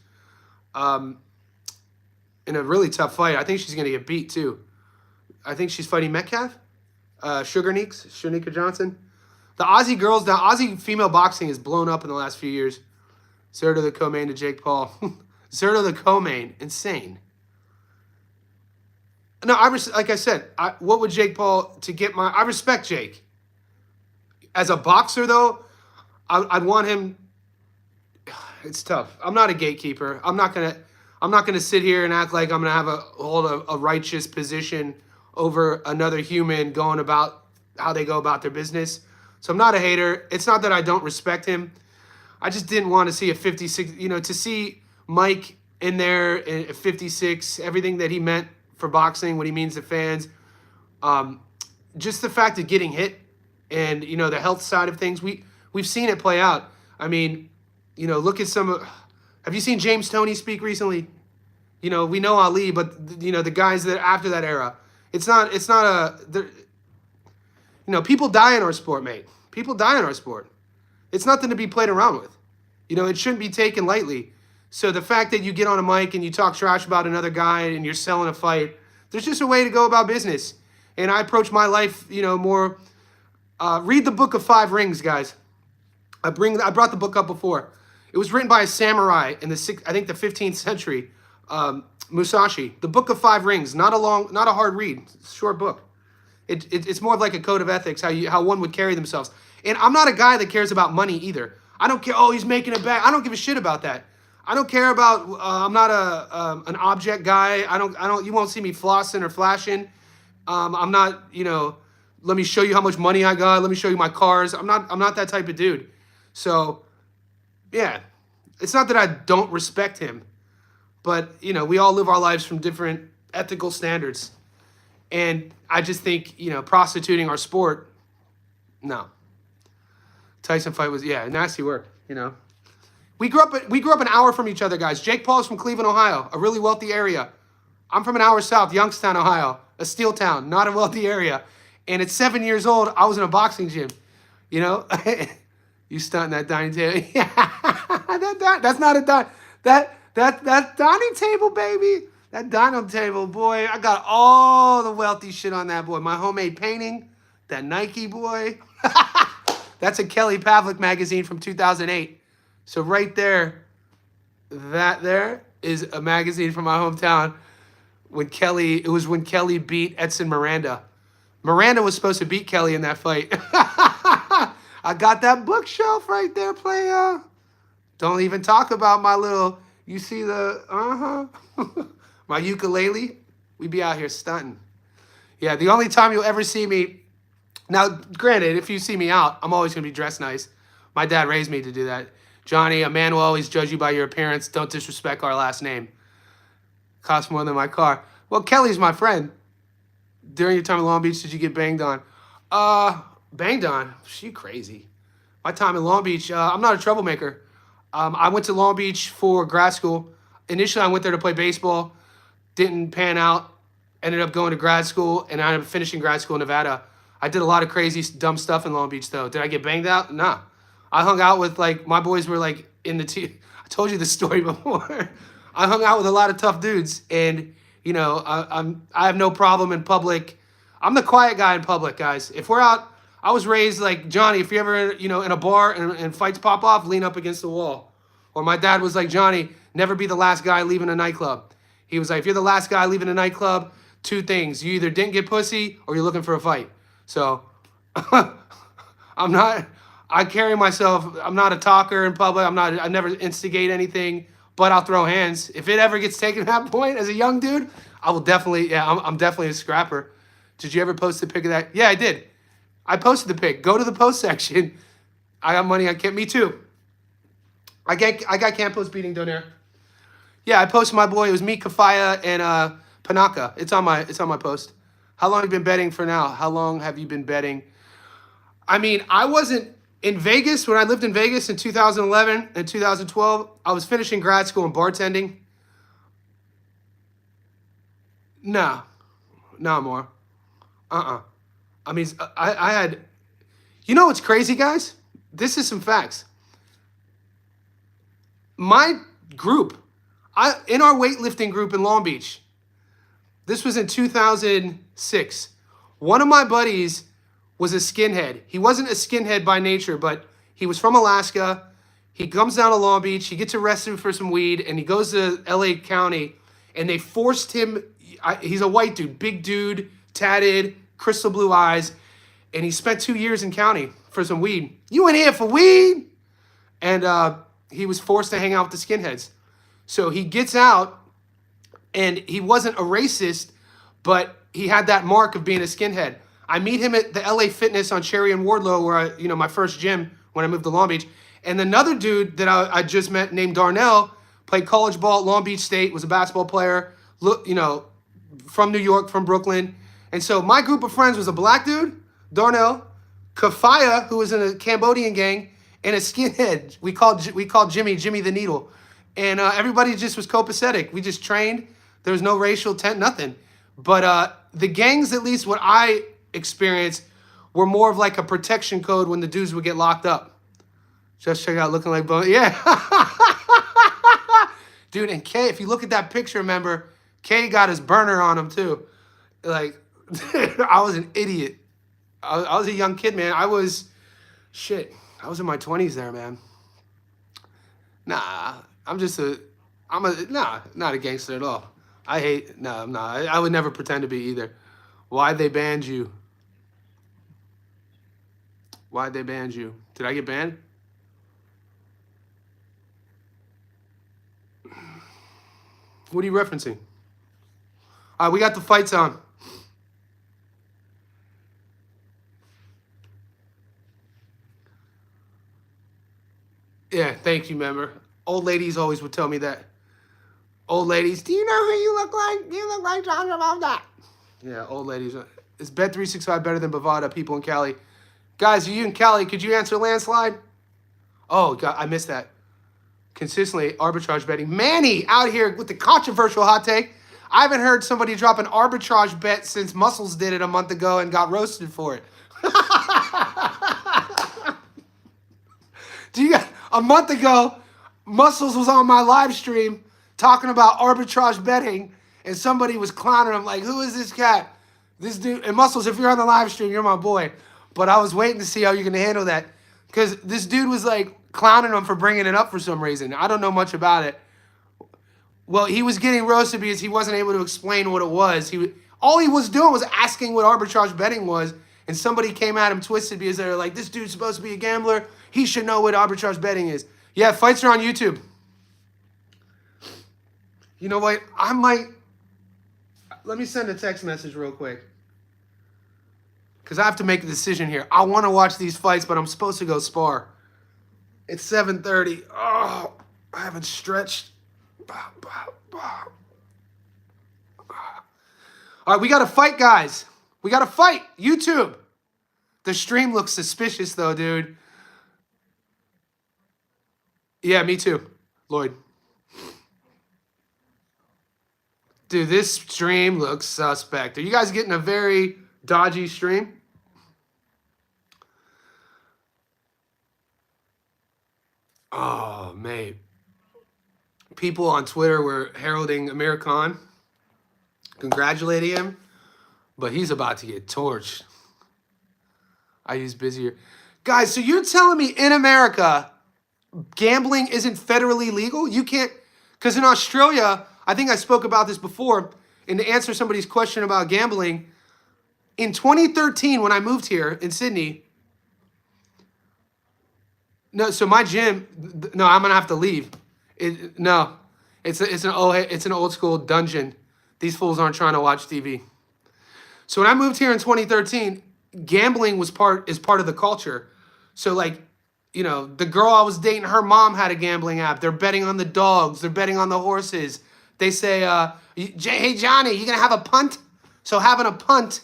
In a really tough fight. I think she's going to get beat too. I think she's fighting Metcalf. Shanika Johnson. The Aussie female boxing has blown up in the last few years. Zerto the co-main to Jake Paul. Zerto the co-main. Insane. No, like I said, what would Jake Paul to get my... I respect Jake. As a boxer, though, I'd want him... It's tough. I'm not a gatekeeper. I'm not gonna sit here and act like I'm gonna hold a righteous position over another human going about how they go about their business. So I'm not a hater. It's not that I don't respect him. I just didn't want to see a 56, to see Mike in there at 56, everything that he meant for boxing, what he means to fans. Just the fact of getting hit and, the health side of things, we've seen it play out. I mean, look at have you seen James Toney speak recently? We know Ali, but, the guys that after that era, people die in our sport, mate. People die in our sport. It's nothing to be played around with. It shouldn't be taken lightly. So the fact that you get on a mic and you talk trash about another guy and you're selling a fight, there's just a way to go about business. And I approach my life, more. Read the Book of 5 Rings, guys. I brought the book up before. It was written by a samurai in the 15th century. Musashi. The Book of 5 Rings. Not a hard read. It's a short book. It's more of like a code of ethics, how one would carry themselves. And I'm not a guy that cares about money either. I don't care. Oh, he's making it back. I don't give a shit about that. I don't care about. I'm not an object guy. I don't. You won't see me flossing or flashing. I'm not. Let me show you how much money I got. Let me show you my cars. I'm not that type of dude. So, yeah, it's not that I don't respect him, but we all live our lives from different ethical standards, and I just think prostituting our sport. No. Tyson fight was nasty work. We grew up an hour from each other, guys. Jake Paul is from Cleveland, Ohio, a really wealthy area. I'm from an hour south, Youngstown, Ohio. a steel town, not a wealthy area. And at 7 years old, I was in a boxing gym. You know, you stunting that dining table. Yeah, that's not a that dining table, baby. That dining table, boy. I got all the wealthy shit on that, boy. My homemade painting, that Nike, boy. That's a Kelly Pavlik magazine from 2008. So right there, that there is a magazine from my hometown. It was when Kelly beat Edson Miranda. Miranda was supposed to beat Kelly in that fight. I got that bookshelf right there, player. Don't even talk about my little, you see the, my ukulele. We be out here stunting. Yeah, the only time you'll ever see me, now, granted, if you see me out, I'm always going to be dressed nice. My dad raised me to do that. Johnny, a man will always judge you by your appearance. Don't disrespect our last name. Costs more than my car. Well, Kelly's my friend. During your time in Long Beach, did you get banged on? Banged on? She crazy. My time in Long Beach, I'm not a troublemaker. I went to Long Beach for grad school. Initially, I went there to play baseball. Didn't pan out. Ended up going to grad school, and I ended up finishing grad school in Nevada. I did a lot of crazy, dumb stuff in Long Beach, though. Did I get banged out? Nah. I hung out with, like, my boys were, like, in the team. I told you this story before. I hung out with a lot of tough dudes, and, you know, I have no problem in public. I'm the quiet guy in public, guys. If we're out, I was raised like, Johnny, if you ever, you know, in a bar and fights pop off, lean up against the wall. Or my dad was like, Johnny, never be the last guy leaving a nightclub. He was like, if you're the last guy leaving a nightclub, two things. You either didn't get pussy or you're looking for a fight. So I carry myself, I'm not a talker in public. I never instigate anything, but I'll throw hands. If it ever gets taken to that point as a young dude, I will definitely, I'm definitely a scrapper. Did you ever post a pic of that? Yeah, I did. I posted the pic. Go to the post section. I got money on Camp. Me too. I got Campos beating Donaire. Yeah, I posted my boy. It was me, Kafaya, and Panaka. It's on my post. How long have you been betting for now? How long have you been betting? I mean, I wasn't in Vegas when I lived in Vegas in 2011 and 2012. I was finishing grad school in bartending. No more. I mean, I had, you know what's crazy, guys? This is some facts. My group, in our weightlifting group in Long Beach, this was in 2006. One of my buddies was a skinhead. He wasn't a skinhead by nature, but he was from Alaska. He comes down to Long Beach. He gets arrested for some weed, and he goes to LA County, and they forced him. He's a white dude, big dude, tatted, crystal blue eyes, and he spent 2 years in county for some weed. You in here for weed? And he was forced to hang out with the skinheads. So he gets out, and he wasn't a racist, but he had that mark of being a skinhead. I meet him at the LA Fitness on Cherry and Wardlow, where my first gym when I moved to Long Beach. And another dude that I just met named Darnell played college ball at Long Beach State, was a basketball player, from New York, from Brooklyn. And so my group of friends was a black dude, Darnell, Kafaya, who was in a Cambodian gang, and a skinhead. We called Jimmy the Needle. And everybody just was copacetic. We just trained. There was no racial tent, nothing. But the gangs, at least what I experienced, were more of like a protection code when the dudes would get locked up. Just check out looking like bone. Yeah. Dude, and Kay, if you look at that picture, remember, Kay got his burner on him too. Like, I was an idiot. I was a young kid, man. I was in my 20s there, man. Nah, I'm not a gangster at all. I'm not. I would never pretend to be either. Why'd they ban you? Why'd they ban you? Did I get banned? What are you referencing? All right, we got the fights on. Yeah, thank you, member. Old ladies always would tell me that. Old ladies, do you know who you look like? You look like John Travolta. Yeah, old ladies. Is Bet365 better than Bovada, people in Cali? Guys, are you in Cali? Could you answer landslide? Oh, God, I missed that. Consistently arbitrage betting. Manny out here with the controversial hot take. I haven't heard somebody drop an arbitrage bet since Muscles did it a month ago and got roasted for it. A month ago, Muscles was on my live stream talking about arbitrage betting, and somebody was clowning him like, "Who is this cat? This dude." And Muscles, if you're on the live stream, you're my boy. But I was waiting to see how you're gonna handle that, because this dude was like clowning him for bringing it up for some reason. I don't know much about it. Well, he was getting roasted because he wasn't able to explain what it was. All he was doing was asking what arbitrage betting was, and somebody came at him twisted because they were like, "This dude's supposed to be a gambler. He should know what arbitrage betting is." Yeah, fights are on YouTube. You know what? Let me send a text message real quick, because I have to make a decision here. I want to watch these fights, but I'm supposed to go spar. It's 7:30. Oh, I haven't stretched. All right, we got to fight, guys. We got to fight. YouTube. The stream looks suspicious, though, dude. Yeah, me too, Lloyd. Dude, this stream looks suspect. Are you guys getting a very dodgy stream? Oh, mate. People on Twitter were heralding Amir Khan, congratulating him, but he's about to get torched. I use busier. Guys, so you're telling me in America, gambling isn't federally legal? You can't, because in Australia, I think I spoke about this before, and to answer somebody's question about gambling, in 2013, when I moved here in Sydney, so my gym, no, I'm gonna have to leave. It's an old school dungeon. These fools aren't trying to watch TV. So when I moved here in 2013, gambling is part of the culture. So like, the girl I was dating, her mom had a gambling app. They're betting on the dogs. They're betting on the horses. They say, "Hey Johnny, you gonna have a punt?" So having a punt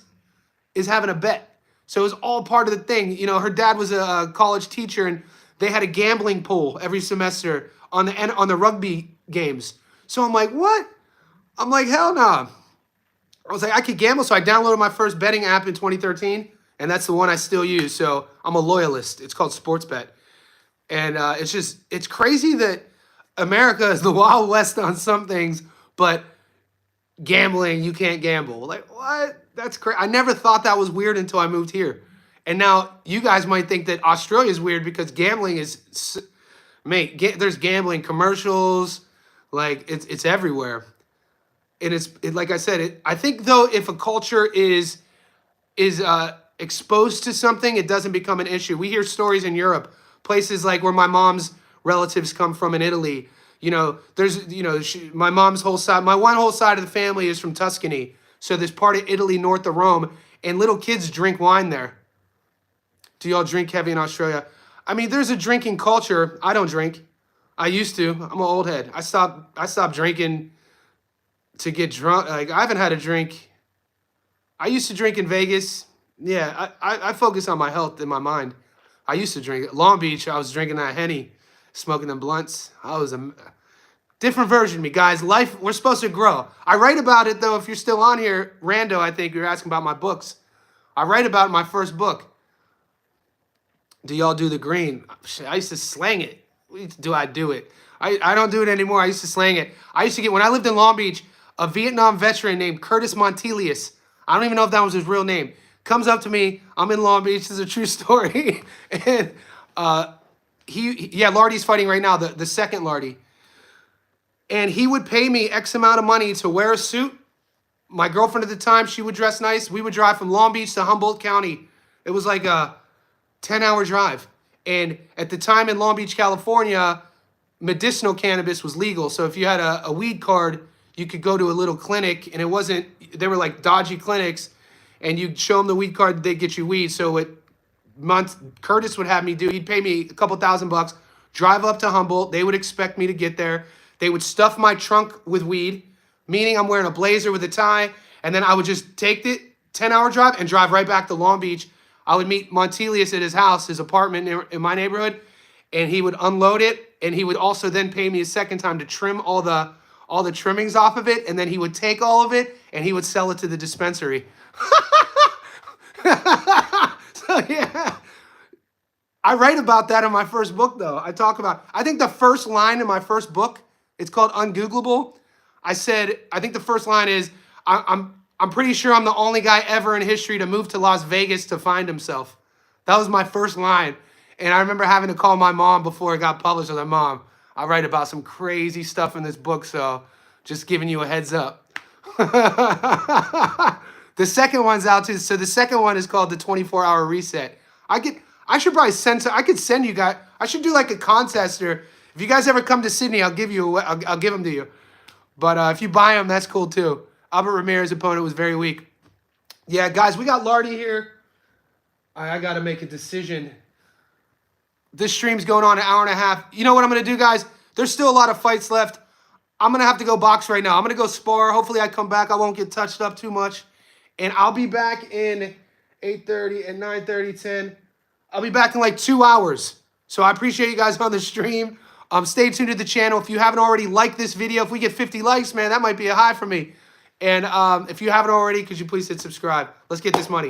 is having a bet. So it was all part of the thing. Her dad was a college teacher, and they had a gambling pool every semester on the rugby games. So I'm like, what? I'm like, hell no. I was like, I could gamble. So I downloaded my first betting app in 2013, and that's the one I still use. So I'm a loyalist. It's called Sportsbet. And it's crazy that America is the Wild West on some things, but gambling, you can't gamble. Like, what? That's crazy. I never thought that was weird until I moved here. And now you guys might think that Australia is weird because gambling is, mate, there's gambling commercials, like it's everywhere. And like I said, I think though, if a culture is exposed to something, it doesn't become an issue. We hear stories in Europe, places like where my mom's relatives come from in Italy. My mom's whole side, my one whole side of the family is from Tuscany. So there's part of Italy north of Rome, and little kids drink wine there. Do y'all drink heavy in Australia? I mean, there's a drinking culture. I don't drink. I used to. I'm an old head. I stopped drinking to get drunk. Like, I haven't had a drink. I used to drink in Vegas. Yeah, I focus on my health and my mind. I used to drink. At Long Beach, I was drinking that Henny, smoking them blunts. I was a different version of me, guys. Life, we're supposed to grow. I write about it, though. If you're still on here, Rando, I think you're asking about my books. I write about my first book. Do y'all do the green? I used to slang it. Do I do it? I don't do it anymore. I used to slang it. I used to get, when I lived in Long Beach, a Vietnam veteran named Curtis Montelius, I don't even know if that was his real name, comes up to me. I'm in Long Beach. This is a true story. And Lardy's fighting right now, the second Lardy. And he would pay me X amount of money to wear a suit. My girlfriend at the time, she would dress nice. We would drive from Long Beach to Humboldt County. It was like a 10-hour drive. And at the time in Long Beach, California, medicinal cannabis was legal. So if you had a weed card, you could go to a little clinic, and they were like dodgy clinics, and you'd show them the weed card, they'd get you weed. So Curtis would have me he'd pay me a couple $1,000, drive up to Humboldt. They would expect me to get there. They would stuff my trunk with weed, meaning I'm wearing a blazer with a tie, and then I would just take the 10-hour drive and drive right back to Long Beach. I would meet Montelius at his house, his apartment in my neighborhood, and he would unload it, and he would also then pay me a second time to trim all the all the trimmings off of it, and then he would take all of it and he would sell it to the dispensary. So yeah, I write about that in my first book though. I think the first line in my first book, it's called Ungoogleable. I think the first line is, I'm pretty sure I'm the only guy ever in history to move to Las Vegas to find himself. That was my first line. And I remember having to call my mom before it got published. I was like, Mom, I write about some crazy stuff in this book, so just giving you a heads up. The second one's out too. So the second one is called the 24-hour reset. I could send you guys. I should do like a contest, or if you guys ever come to Sydney, I'll give them to you. But if you buy them, that's cool too. Albert Ramirez's opponent was very weak. Yeah, guys, we got Lardy here. I got to make a decision. This stream's going on an hour and a half. You know what I'm going to do, guys? There's still a lot of fights left. I'm going to have to go box right now. I'm going to go spar. Hopefully I come back. I won't get touched up too much. And I'll be back in 8:30 and 9:30, 10. I'll be back in like 2 hours. So I appreciate you guys on the stream. Stay tuned to the channel. If you haven't already liked this video, if we get 50 likes, man, that might be a high for me. And if you haven't already, could you please hit subscribe? Let's get this money.